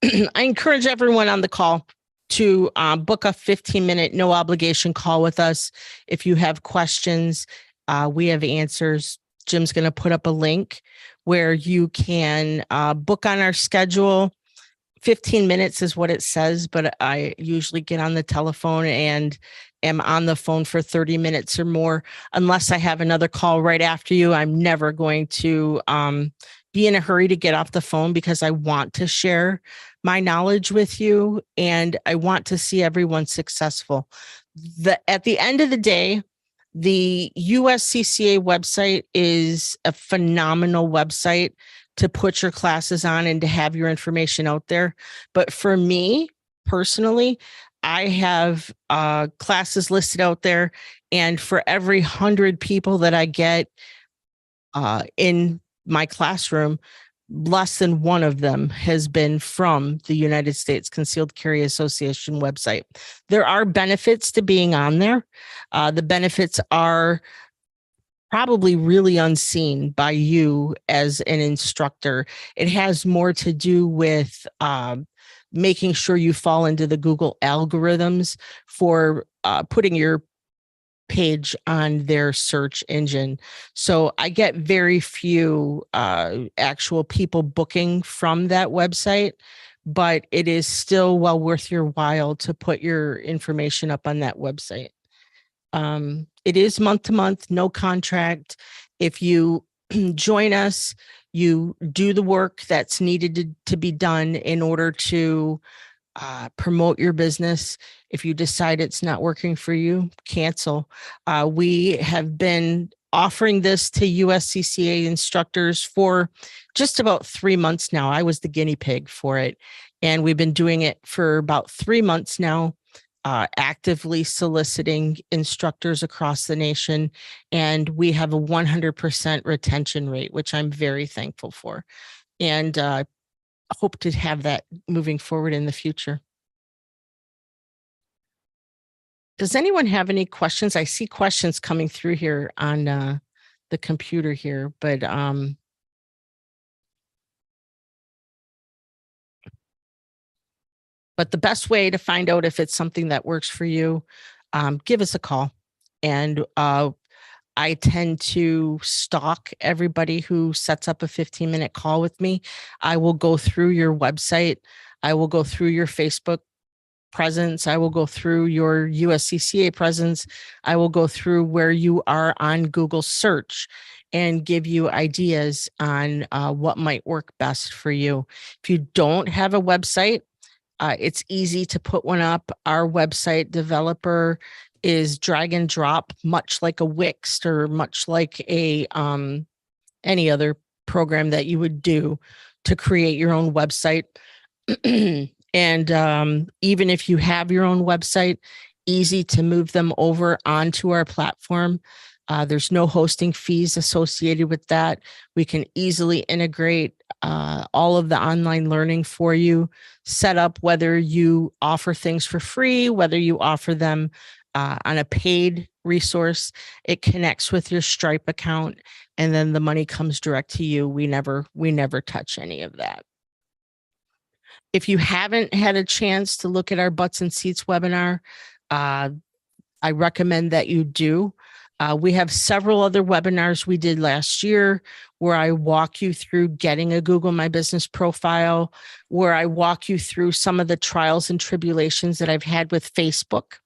[SPEAKER 3] I encourage everyone on the call to book a 15-minute no obligation call with us. If you have questions, we have answers. Jim's going to put up a link where you can book on our schedule. 15 minutes is what it says, but I usually get on the telephone and am on the phone for 30 minutes or more. Unless I have another call right after you, I'm never going to be in a hurry to get off the phone, because I want to share my knowledge with you and I want to see everyone successful. At the end of the day, the USCCA website is a phenomenal website to put your classes on and to have your information out there. But for me personally, I have classes listed out there, and for every 100 people that I get in my classroom, less than one of them has been from the United States Concealed Carry Association website. There are benefits to being on there. The benefits are probably really unseen by you as an instructor. It has more to do with making sure you fall into the Google algorithms for putting your page on their search engine. So I get very few actual people booking from that website, but it is still well worth your while to put your information up on that website. It is month to month, no contract. If you join us, you do the work that's needed to be done in order to promote your business. If you decide it's not working for you, cancel. We have been offering this to USCCA instructors for just about 3 months now. I was the guinea pig for it. And we've been doing it for about 3 months now, actively soliciting instructors across the nation. And we have a 100% retention rate, which I'm very thankful for. And hope to have that moving forward in the future. Does anyone have any questions? I see questions coming through here on the computer here, but the best way to find out if it's something that works for you, give us a call. And I tend to stalk everybody who sets up a 15-minute call with me. I will go through your website. I will go through your Facebook presence. I will go through your USCCA presence. I will go through where you are on Google search and give you ideas on what might work best for you. If you don't have a website, it's easy to put one up. Our website developer is drag and drop, much like a Wix or much like a any other program that you would do to create your own website. And even if you have your own website, easy to move them over onto our platform. There's no hosting fees associated with that. We can easily integrate all of the online learning for you, set up whether you offer things for free, whether you offer them on a paid resource. It connects with your Stripe account, and then the money comes direct to you. We never touch any of that. If you haven't had a chance to look at our Butts and Seats webinar, I recommend that you do. We have several other webinars we did last year where I walk you through getting a Google My Business profile, where I walk you through some of the trials and tribulations that I've had with Facebook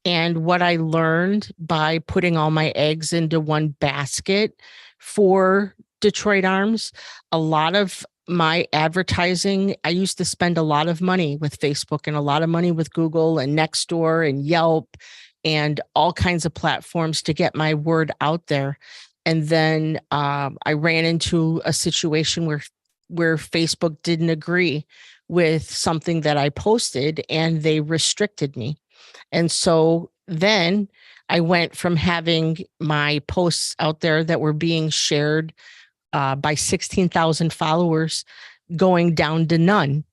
[SPEAKER 3] and what I learned by putting all my eggs into one basket for Detroit Arms. A lot of my advertising, I used to spend a lot of money with Facebook and a lot of money with Google and Nextdoor and Yelp and all kinds of platforms to get my word out there. And then I ran into a situation where Facebook didn't agree with something that I posted and they restricted me. And so then I went from having my posts out there that were being shared by 16,000 followers going down to none.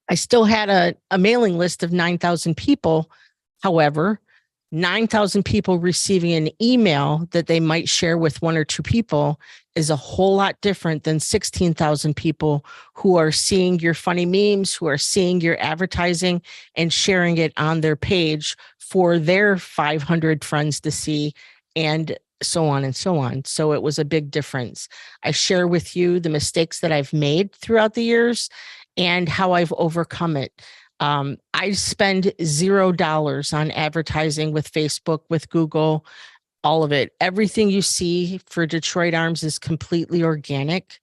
[SPEAKER 3] I still had a mailing list of 9,000 people. However, 9,000 people receiving an email that they might share with one or two people is a whole lot different than 16,000 people who are seeing your funny memes, who are seeing your advertising and sharing it on their page for their 500 friends to see, and so on and so on. So it was a big difference. I share with you the mistakes that I've made throughout the years and how I've overcome it. I spend $0 on advertising with Facebook, with Google, all of it. Everything you see for Detroit Arms is completely organic.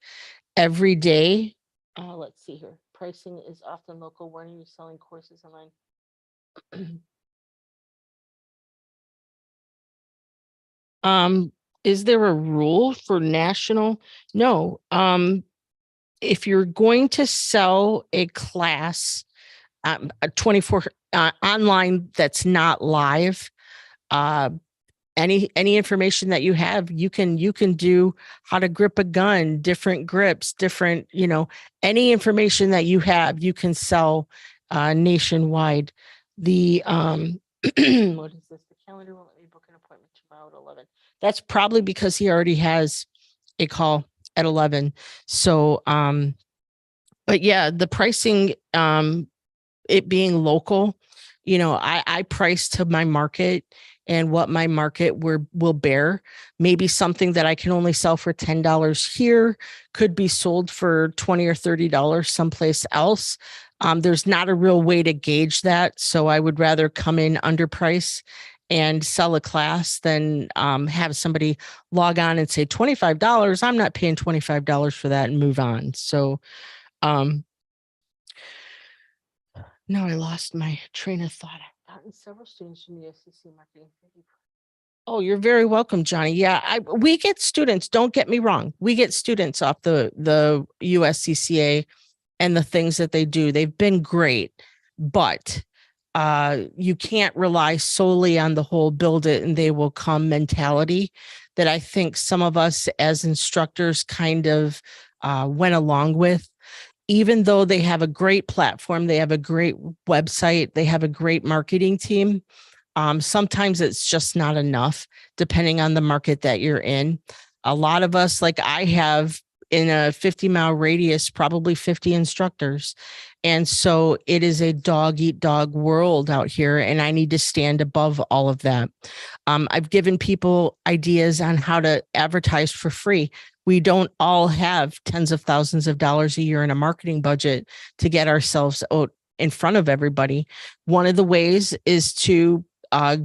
[SPEAKER 3] Every day, let's see here. Pricing is often local. When are you selling courses online? Is there a rule for national? No. If you're going to sell a class, a 24 online that's not live, any information that you have, you can do how to grip a gun, different grips, different, any information that you have, you can sell nationwide. The what is this? The calendar won't let me book an appointment tomorrow at 11. That's probably because he already has a call at 11. So but yeah, the pricing, it being local, I price to my market. and what my market will bear. Maybe something that I can only sell for $10 here could be sold for $20 or $30 someplace else. There's not a real way to gauge that. So I would rather come in underprice and sell a class than have somebody log on and say $25. I'm not paying $25 for that and move on. So now I lost my train of thought. I've gotten several students from the SEC marketing. Oh, you're very welcome, Johnny. Yeah, we get students. Don't get me wrong. We get students off the USCCA and the things that they do. They've been great, but you can't rely solely on the whole build it and they will come mentality that I think some of us as instructors kind of went along with. Even though they have a great platform, they have a great website, they have a great marketing team, sometimes it's just not enough depending on the market that you're in. A lot of us, like I have in a 50-mile radius, probably 50 instructors. And so it is a dog eat dog world out here, and I need to stand above all of that. I've given people ideas on how to advertise for free. We don't all have tens of thousands of dollars a year in a marketing budget to get ourselves out in front of everybody. One of the ways is to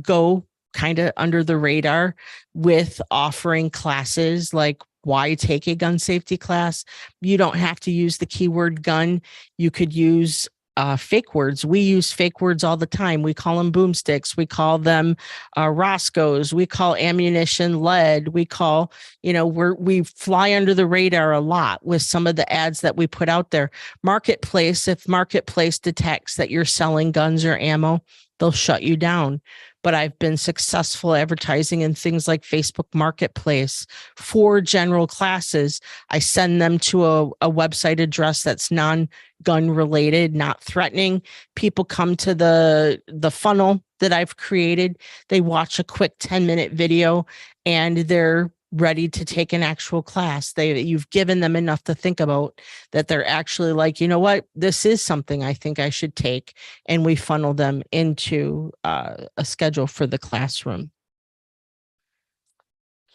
[SPEAKER 3] go kind of under the radar with offering classes like why take a gun safety class. You don't have to use the keyword gun. You could use fake words. We use fake words all the time. We call them boomsticks. We call them Roscoe's. We call ammunition lead. We call, we fly under the radar a lot with some of the ads that we put out there. Marketplace, if Marketplace detects that you're selling guns or ammo, they'll shut you down. But I've been successful advertising in things like Facebook Marketplace for general classes. I send them to a website address that's non-gun related, not threatening. People come to the funnel that I've created. They watch a quick 10-minute video and they're ready to take an actual class. You've given them enough to think about that they're actually like, you know what, this is something I think I should take. And we funnel them into a schedule for the classroom.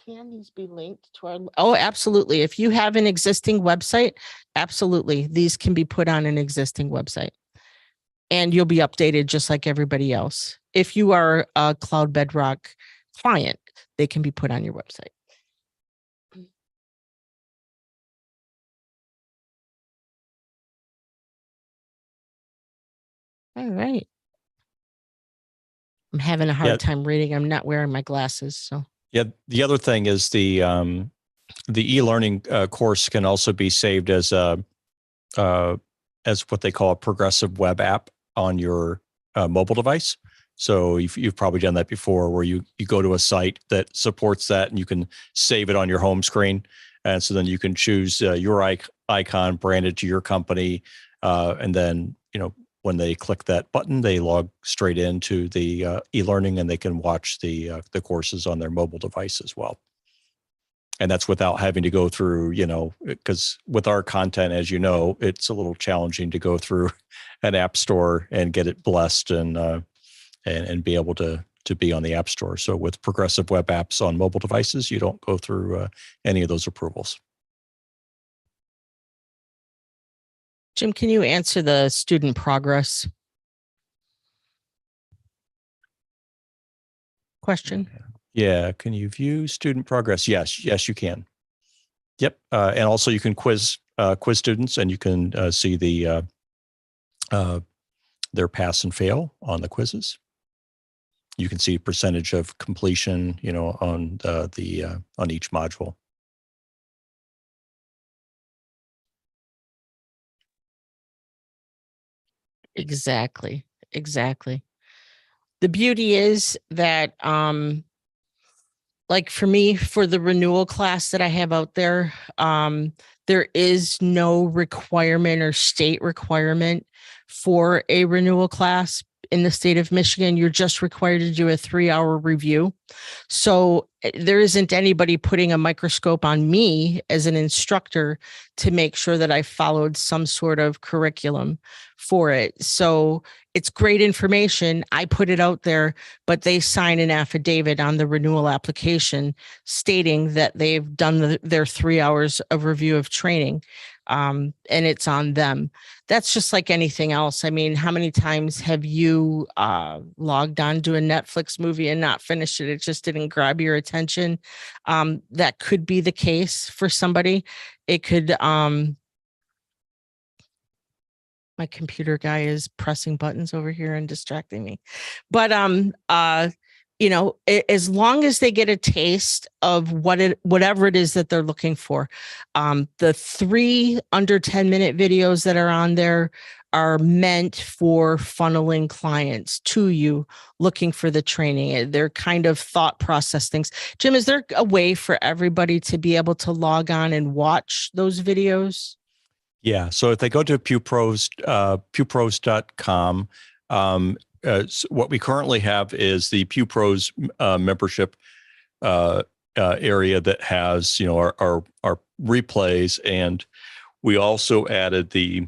[SPEAKER 3] Can these be linked to our? Oh, absolutely. If you have an existing website, absolutely. These can be put on an existing website and you'll be updated just like everybody else. If you are a Cloud Bedrock client, they can be put on your website. All right. I'm having a hard time reading. I'm not wearing my glasses. So
[SPEAKER 1] yeah, the other thing is the e-learning course can also be saved as what they call a progressive web app on your mobile device. So you've probably done that before, where you go to a site that supports that, and you can save it on your home screen, and so then you can choose your icon branded to your company, and then when they click that button, they log straight into the e-learning, and they can watch the courses on their mobile device as well. And that's without having to go through, because with our content, as you know, it's a little challenging to go through an app store and get it blessed and be able to be on the app store. So with progressive web apps on mobile devices, you don't go through any of those approvals.
[SPEAKER 3] Jim, can you answer the student progress question?
[SPEAKER 1] Yeah. Can you view student progress? Yes, you can. Yep. And also you can quiz students, and you can see their pass and fail on the quizzes. You can see percentage of completion, on on each module.
[SPEAKER 3] Exactly. The beauty is that, like for me, for the renewal class that I have out there, there is no requirement or state requirement for a renewal class. in the state of Michigan, you're just required to do a 3-hour review. So there isn't anybody putting a microscope on me as an instructor to make sure that I followed some sort of curriculum for it. So it's great information. I put it out there, but they sign an affidavit on the renewal application stating that they've done their 3 hours of review of training. And it's on them. That's just like anything else. I mean, how many times have you logged on to a Netflix movie and not finished it? It just didn't grab your attention. That could be the case for somebody. It could, my computer guy is pressing buttons over here and distracting me. But you know, as long as they get a taste of whatever it is that they're looking for. The 3 under 10-minute videos that are on there are meant for funneling clients to you looking for the training. They're kind of thought process things. Jim, is there a way for everybody to be able to log on and watch those videos?
[SPEAKER 1] Yeah. So if they go to pewpros.com, so what we currently have is the Pew Pros membership area that has, you know, our replays, and we also added the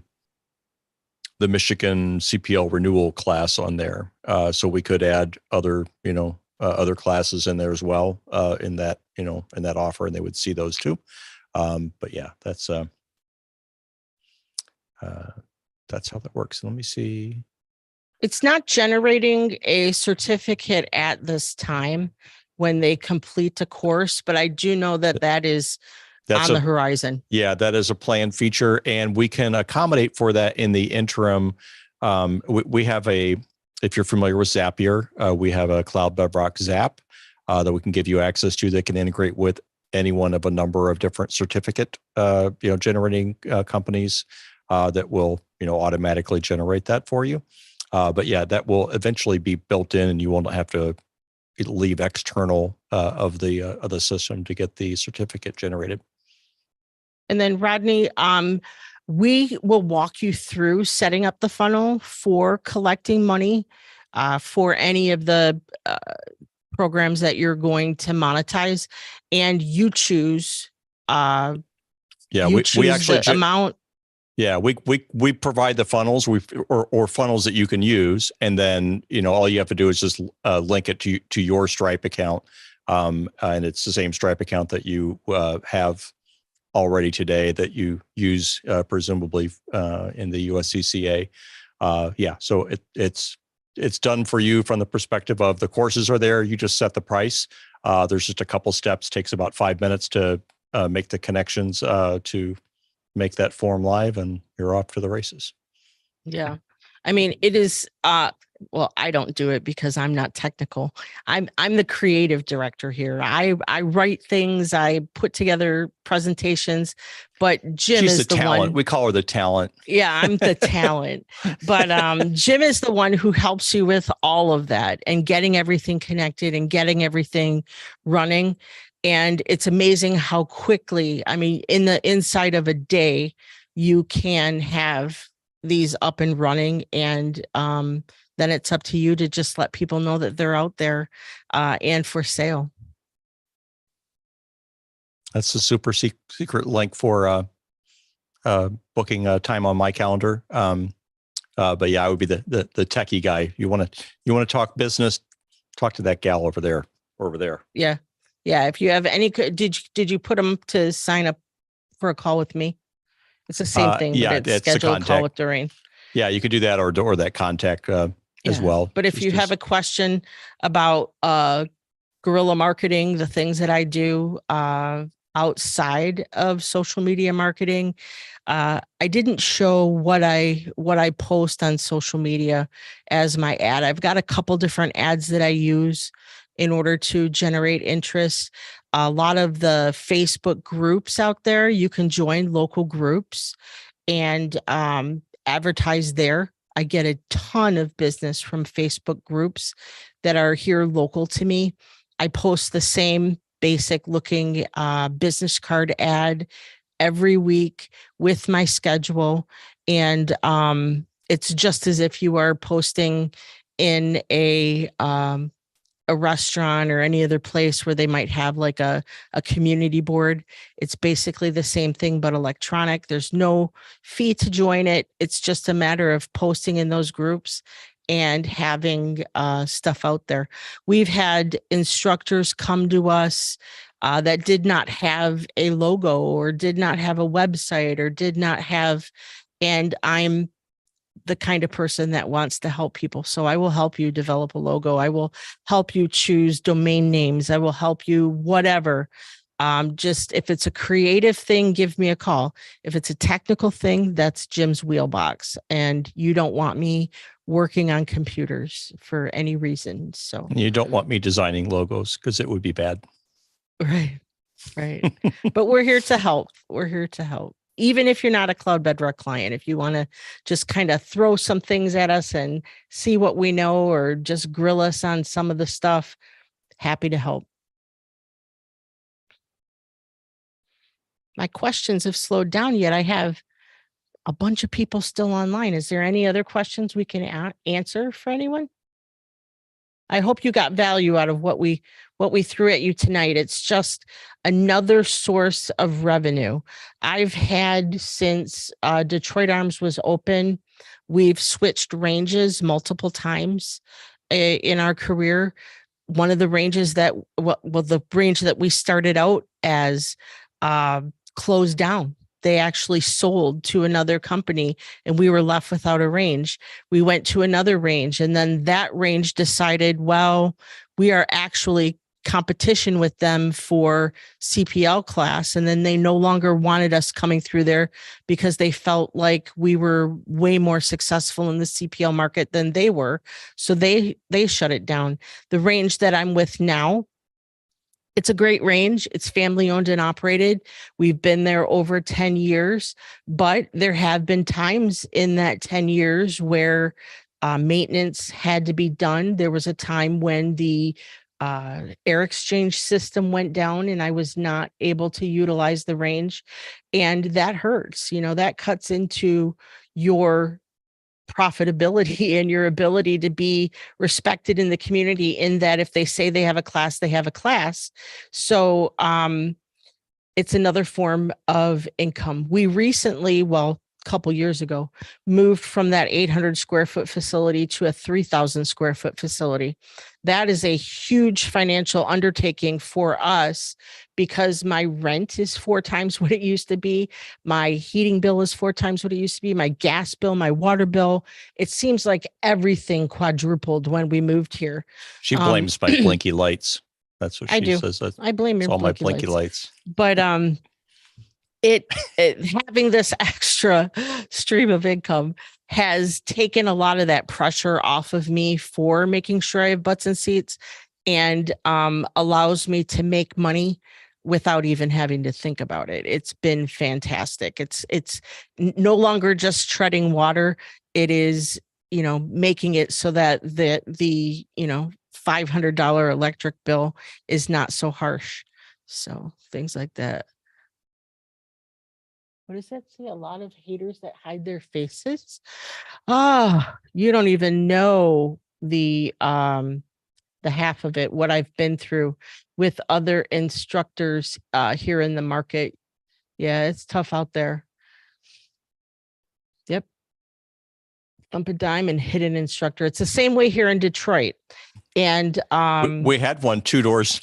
[SPEAKER 1] Michigan CPL renewal class on there, so we could add other, you know, other classes in there as well in that, you know, in that offer, and they would see those too. But yeah, that's how that works. Let me see.
[SPEAKER 3] It's not generating a certificate at this time when they complete a course, but I do know that that is on the horizon.
[SPEAKER 1] Yeah, that is a planned feature, and we can accommodate for that in the interim. We have if you're familiar with Zapier, we have a Cloud Bedrock Zap that we can give you access to that can integrate with any one of a number of different certificate, you know, generating companies that will, you know, automatically generate that for you. But yeah, that will eventually be built in, and you won't have to leave external of the system to get the certificate generated.
[SPEAKER 3] And then Rodney, we will walk you through setting up the funnel for collecting money for any of the programs that you're going to monetize, and you choose.
[SPEAKER 1] Yeah, we actually
[SPEAKER 3] the amount.
[SPEAKER 1] Yeah, we provide the funnels or funnels that you can use, and then, you know, all you have to do is just link it to your Stripe account, and it's the same Stripe account that you have already today that you use presumably in the USCCA. Yeah, so it's done for you from the perspective of the courses are there. You just set the price. There's just a couple steps. Takes about 5 minutes to make the connections to make that form live, and you're off to the races.
[SPEAKER 3] Yeah. I mean, it is, well, I don't do it because I'm not technical. I'm the creative director here. I write things, I put together presentations, but Jim
[SPEAKER 1] She's
[SPEAKER 3] is
[SPEAKER 1] the talent.
[SPEAKER 3] one.
[SPEAKER 1] We call her the talent.
[SPEAKER 3] Yeah, I'm the talent. But Jim is the one who helps you with all of that and getting everything connected and getting everything running. And it's amazing how quickly, I mean, in the inside of a day, you can have these up and running. And then it's up to you to just let people know that they're out there and for sale.
[SPEAKER 1] That's a super secret link for booking time on my calendar. But yeah, I would be the techie guy. You want to talk business, talk to that gal over there.
[SPEAKER 3] Yeah. Yeah. If you have any, did you put them to sign up for a call with me? It's the same thing.
[SPEAKER 1] Yeah,
[SPEAKER 3] but it's scheduled a call with Doreen.
[SPEAKER 1] Yeah, you could do that or that contact as well.
[SPEAKER 3] But if you have a question about guerrilla marketing, the things that I do outside of social media marketing, I didn't show what I post on social media as my ad. I've got a couple different ads that I use in order to generate interest. A lot of the Facebook groups out there, you can join local groups and advertise there. I get a ton of business from Facebook groups that are here local to me. I post the same basic looking business card ad every week with my schedule. And it's just as if you are posting in a restaurant or any other place where they might have like a community board. It's basically the same thing, but electronic. There's no fee to join it. It's just a matter of posting in those groups and having stuff out there. We've had instructors come to us that did not have a logo or did not have a website or did not have, and I'm the kind of person that wants to help people. So I will help you develop a logo. I will help you choose domain names. I will help you whatever. Just if it's a creative thing, give me a call. If it's a technical thing, that's Jim's wheelbox. And you don't want me working on computers for any reason. So
[SPEAKER 1] You don't want me designing logos because it would be bad.
[SPEAKER 3] right. But we're here to help. We're here to help. Even if you're not a Cloud Bedrock client, if you want to just kind of throw some things at us and see what we know, or just grill us on some of the stuff, happy to help. My questions have slowed down, yet I have a bunch of people still online. Is there any other questions we can answer for anyone? I hope you got value out of what we threw at you tonight. It's just another source of revenue. I've had since Detroit Arms was open, we've switched ranges multiple times in our career. One of the ranges that, the range that we started out as closed down. They actually sold to another company and we were left without a range. We went to another range and then that range decided, well, we are actually competition with them for CPL class. And then they no longer wanted us coming through there because they felt like we were way more successful in the CPL market than they were. So they shut it down. The range that I'm with now, it's a great range. It's family owned and operated. We've been there over 10 years, but there have been times in that 10 years where maintenance had to be done. There was a time when the air exchange system went down and I was not able to utilize the range. And that hurts, that cuts into your profitability and your ability to be respected in the community, in that if they say they have a class, they have a class. So it's another form of income. We recently, a couple years ago, moved from that 800 square foot facility to a 3,000 square foot facility. That is a huge financial undertaking for us because my rent is 4 times what it used to be. My heating bill is 4 times what it used to be. My gas bill, my water bill. It seems like everything quadrupled when we moved here.
[SPEAKER 1] She blames my blinky lights. That's what
[SPEAKER 3] I
[SPEAKER 1] she
[SPEAKER 3] do.
[SPEAKER 1] says.
[SPEAKER 3] I blame your
[SPEAKER 1] all my blinky lights.
[SPEAKER 3] But it having this extra stream of income has taken a lot of that pressure off of me for making sure I have butts and seats, and allows me to make money without even having to think about it. It's been fantastic. It's no longer just treading water. It is, making it so that the $500 electric bill is not so harsh. So things like that. What does that say? A lot of haters that hide their faces. You don't even know the half of it, what I've been through with other instructors here in the market. Yeah, it's tough out there. Yep. Bump a dime and hit an instructor. It's the same way here in Detroit. And
[SPEAKER 1] we had one 2 doors.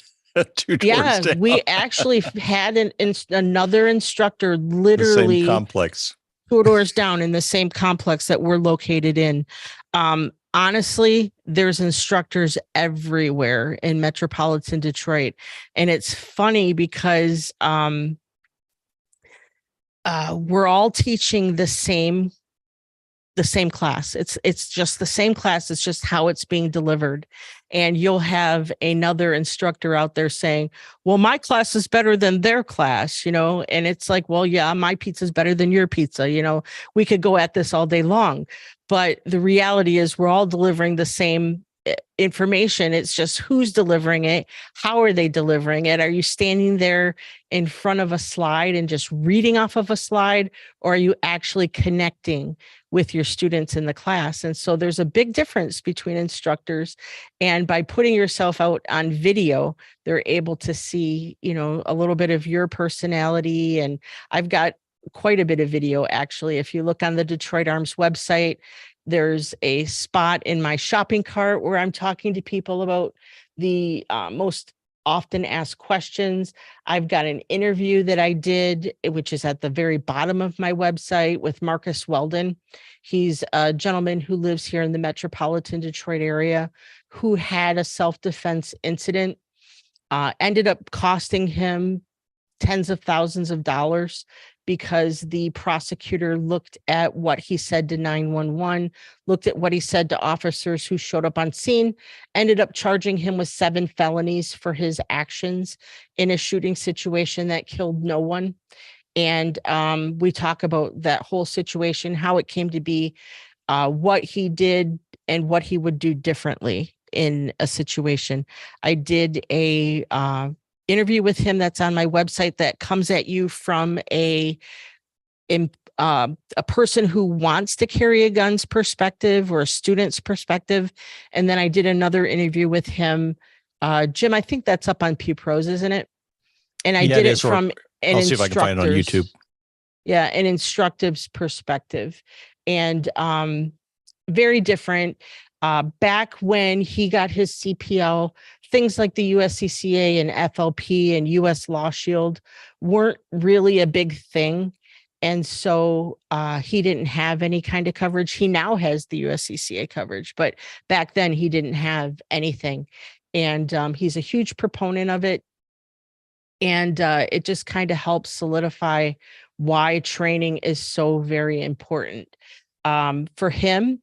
[SPEAKER 1] 2 doors
[SPEAKER 3] yeah,
[SPEAKER 1] down.
[SPEAKER 3] we actually had another instructor literally
[SPEAKER 1] the same complex
[SPEAKER 3] 2 doors down in the same complex that we're located in. Honestly, there's instructors everywhere in metropolitan Detroit. And it's funny because we're all teaching the same class. It's just the same class. It's just how it's being delivered. And you'll have another instructor out there saying, well, my class is better than their class, and it's like, well, yeah, my pizza is better than your pizza. We could go at this all day long, but the reality is we're all delivering the same information. It's just who's delivering it. How are they delivering it? Are you standing there in front of a slide and just reading off of a slide, or are you actually connecting with your students in the class? And so there's a big difference between instructors, and by putting yourself out on video, they're able to see, a little bit of your personality. And I've got quite a bit of video, actually. If you look on the Detroit Arms website, there's a spot in my shopping cart where I'm talking to people about the most often asked questions. I've got an interview that I did, which is at the very bottom of my website, with Marcus Weldon. He's a gentleman who lives here in the metropolitan Detroit area who had a self-defense incident, ended up costing him tens of thousands of dollars, because the prosecutor looked at what he said to 911, looked at what he said to officers who showed up on scene, ended up charging him with 7 felonies for his actions in a shooting situation that killed no one. And we talk about that whole situation, how it came to be, what he did and what he would do differently in a situation. I did a interview with him that's on my website that comes at you from a person who wants to carry a gun's perspective or a student's perspective. And then I did another interview with him. Jim, I think that's up on Pew Pros, isn't it? And I did it from an
[SPEAKER 1] I'll see if I can find it on YouTube.
[SPEAKER 3] Yeah, an instructive's perspective. And very different. Back when he got his CPL, things like the USCCA and FLP and US Law Shield weren't really a big thing. And so he didn't have any kind of coverage. He now has the USCCA coverage, but back then he didn't have anything. And he's a huge proponent of it. And it just kind of helps solidify why training is so very important. For him,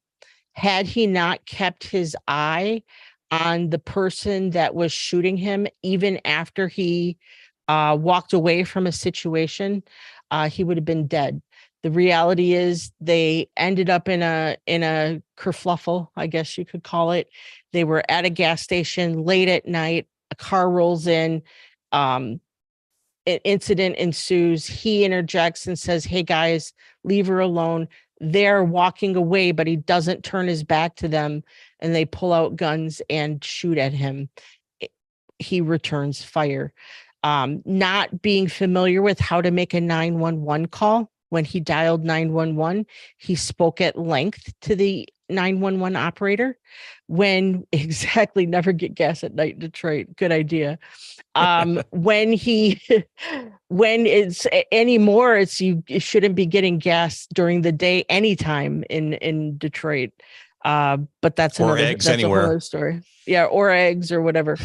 [SPEAKER 3] had he not kept his eye on the person that was shooting him, even after he walked away from a situation, he would have been dead. The reality is they ended up in a kerfluffle, I guess you could call it. They were at a gas station late at night. A car rolls in. An incident ensues. He interjects and says, "Hey guys, leave her alone." They're walking away, but he doesn't turn his back to them, and they pull out guns and shoot at him. He returns fire. Not being familiar with how to make a 911 call, when he dialed 911, he spoke at length to the 911 operator. When exactly, never get gas at night in Detroit. Good idea. When it's anymore, you shouldn't be getting gas during the day anytime in Detroit. But that's
[SPEAKER 1] or
[SPEAKER 3] another
[SPEAKER 1] eggs
[SPEAKER 3] that's
[SPEAKER 1] anywhere.
[SPEAKER 3] a whole other story. Yeah, or eggs or whatever.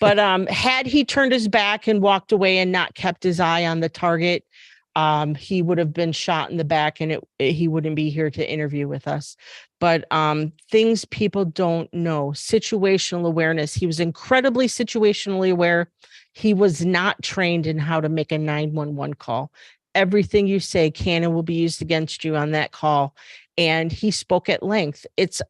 [SPEAKER 3] But had he turned his back and walked away and not kept his eye on the target, he would have been shot in the back, and he wouldn't be here to interview with us. But things people don't know, situational awareness. He was incredibly situationally aware. He was not trained in how to make a 911 call. Everything you say can and will be used against you on that call. And he spoke at length. It's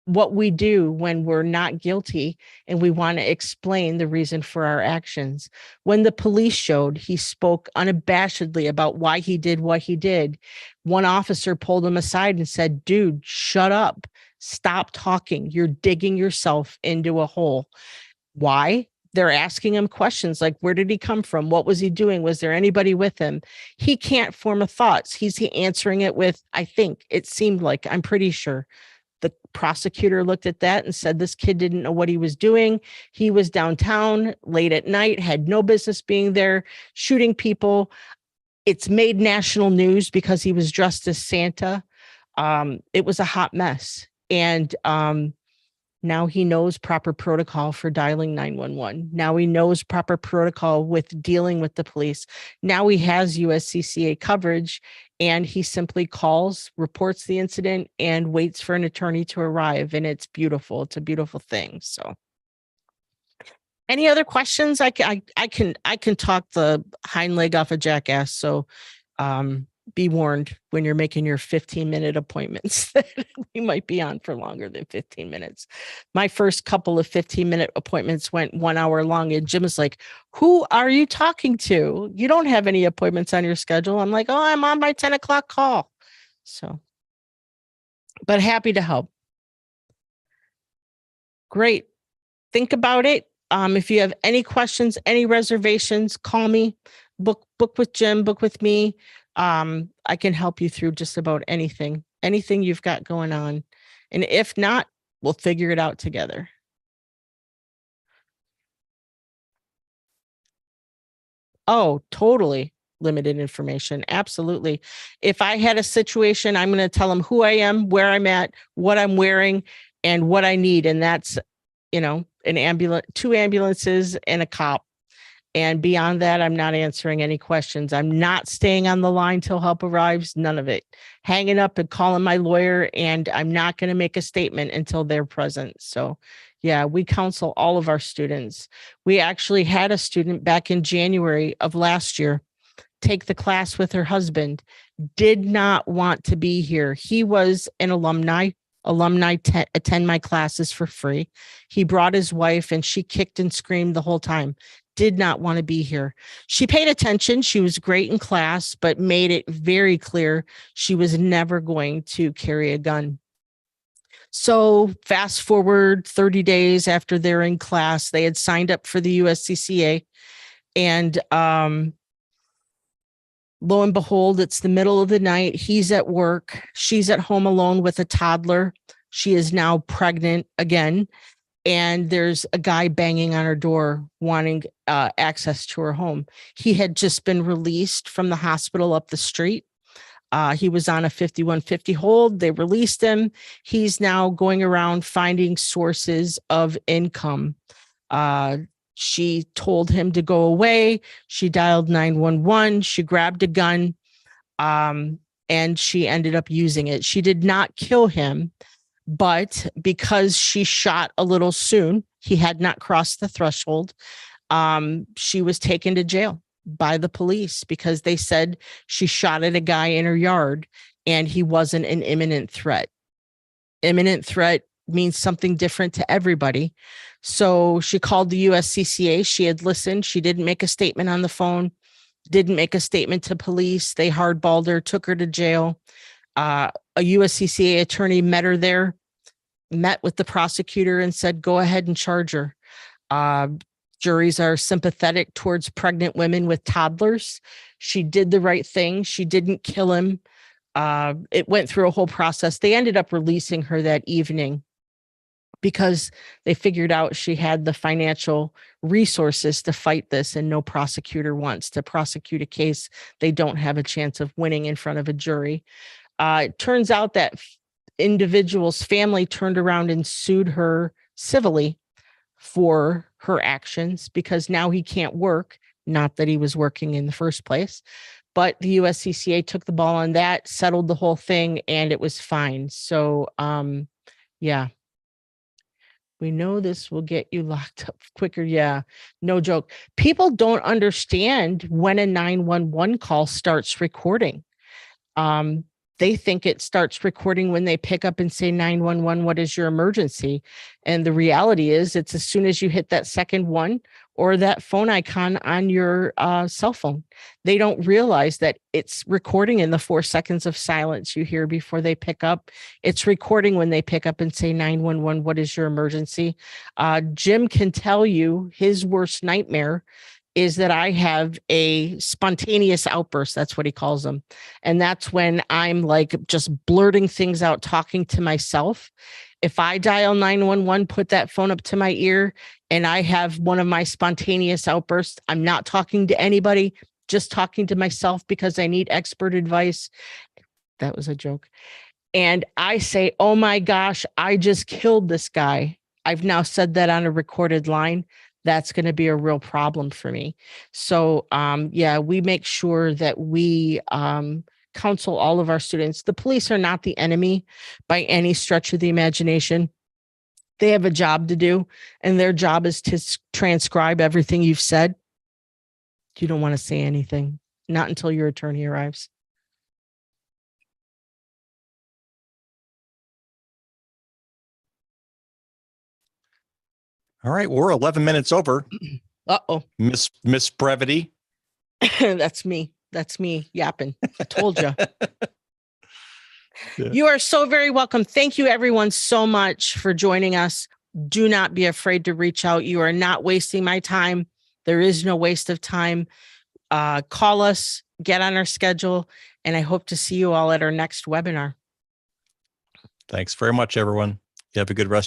[SPEAKER 3] what we do when we're not guilty and we want to explain the reason for our actions. When the police showed, he spoke unabashedly about why he did what he did. One officer pulled him aside and said, "Dude, shut up. Stop talking. You're digging yourself into a hole." Why? They're asking him questions like, where did he come from? What was he doing? Was there anybody with him? He can't form a thought. He's answering it with, I think, it seemed like, I'm pretty sure. The prosecutor looked at that and said, this kid didn't know what he was doing. He was downtown late at night, had no business being there, shooting people. It's made national news because he was dressed as Santa. It was a hot mess. And now he knows proper protocol for dialing 911. Now he knows proper protocol with dealing with the police. Now he has USCCA coverage, and he simply calls, reports the incident, and waits for an attorney to arrive. And it's beautiful. It's a beautiful thing. So any other questions? I can talk the hind leg off a jackass. So be warned when you're making your 15-minute appointments that we might be on for longer than 15 minutes. My first couple of 15-minute appointments went 1 hour long, and Jim is like, who are you talking to? You don't have any appointments on your schedule. I'm like, oh, I'm on my 10 o'clock call. So, but happy to help. Great. Think about it. If you have any questions, any reservations, call me, book with Jim, book with me. I can help you through just about anything you've got going on. And if not, we'll figure it out together. Oh, totally limited information. Absolutely. If I had a situation, I'm going to tell them who I am, where I'm at, what I'm wearing, and what I need. And that's, an ambulance, 2 ambulances and a cop. And beyond that, I'm not answering any questions. I'm not staying on the line till help arrives. None of it. Hanging up and calling my lawyer, and I'm not going to make a statement until they're present. So yeah, we counsel all of our students. We actually had a student back in January of last year take the class with her husband, did not want to be here. He was an alumni attend my classes for free. He brought his wife, and she kicked and screamed the whole time. Did not want to be here. She paid attention. She was great in class, but made it very clear she was never going to carry a gun. So fast forward 30 days after they're in class, they had signed up for the USCCA, and lo and behold, it's the middle of the night. He's at work. She's at home alone with a toddler. She is now pregnant again. And there's a guy banging on her door wanting access to her home. He had just been released from the hospital up the street. He was on a 5150 hold. They released him. He's now going around finding sources of income. She told him to go away. She dialed 911. She grabbed a gun, and she ended up using it. She did not kill him, but because she shot a little soon, he had not crossed the threshold. She was taken to jail by the police because they said she shot at a guy in her yard and he wasn't an imminent threat. Imminent threat means something different to everybody. So she called the USCCA. She had listened. She didn't make a statement on the phone, didn't make a statement to police. They hardballed her, took her to jail. A USCCA attorney met her there, met with the prosecutor and said, go ahead and charge her. Juries are sympathetic towards pregnant women with toddlers. She did the right thing. She didn't kill him. It went through a whole process. They ended up releasing her that evening because they figured out she had the financial resources to fight this, and no prosecutor wants to prosecute a case they don't have a chance of winning in front of a jury. It turns out that individual's family turned around and sued her civilly for her actions because now he can't work. Not that he was working in the first place, but the USCCA took the ball on that, settled the whole thing, and it was fine. So, yeah. We know this will get you locked up quicker. Yeah, no joke. People don't understand when a 911 call starts recording. They think it starts recording when they pick up and say 911, what is your emergency? And the reality is it's as soon as you hit that second one or that phone icon on your cell phone. They don't realize that it's recording in the 4 seconds of silence you hear before they pick up. It's recording when they pick up and say 911, what is your emergency? Jim can tell you his worst nightmare is that I have a spontaneous outburst. That's what he calls them. And that's when I'm like just blurting things out, talking to myself. If I dial 911, put that phone up to my ear, and I have one of my spontaneous outbursts, I'm not talking to anybody, just talking to myself because I need expert advice. That was a joke. And I say, oh my gosh, I just killed this guy. I've now said that on a recorded line. That's going to be a real problem for me. So, yeah, we make sure that we counsel all of our students. The police are not the enemy by any stretch of the imagination. They have a job to do, and their job is to transcribe everything you've said. You don't want to say anything, not until your attorney arrives.
[SPEAKER 1] All right. We're 11 minutes over.
[SPEAKER 3] Uh-oh.
[SPEAKER 1] Miss Brevity.
[SPEAKER 3] That's me. That's me yapping. I told you.
[SPEAKER 1] Yeah.
[SPEAKER 3] You are so very welcome. Thank you, everyone, so much for joining us. Do not be afraid to reach out. You are not wasting my time. There is no waste of time. Call us, get on our schedule, and I hope to see you all at our next webinar.
[SPEAKER 1] Thanks very much, everyone. You have a good rest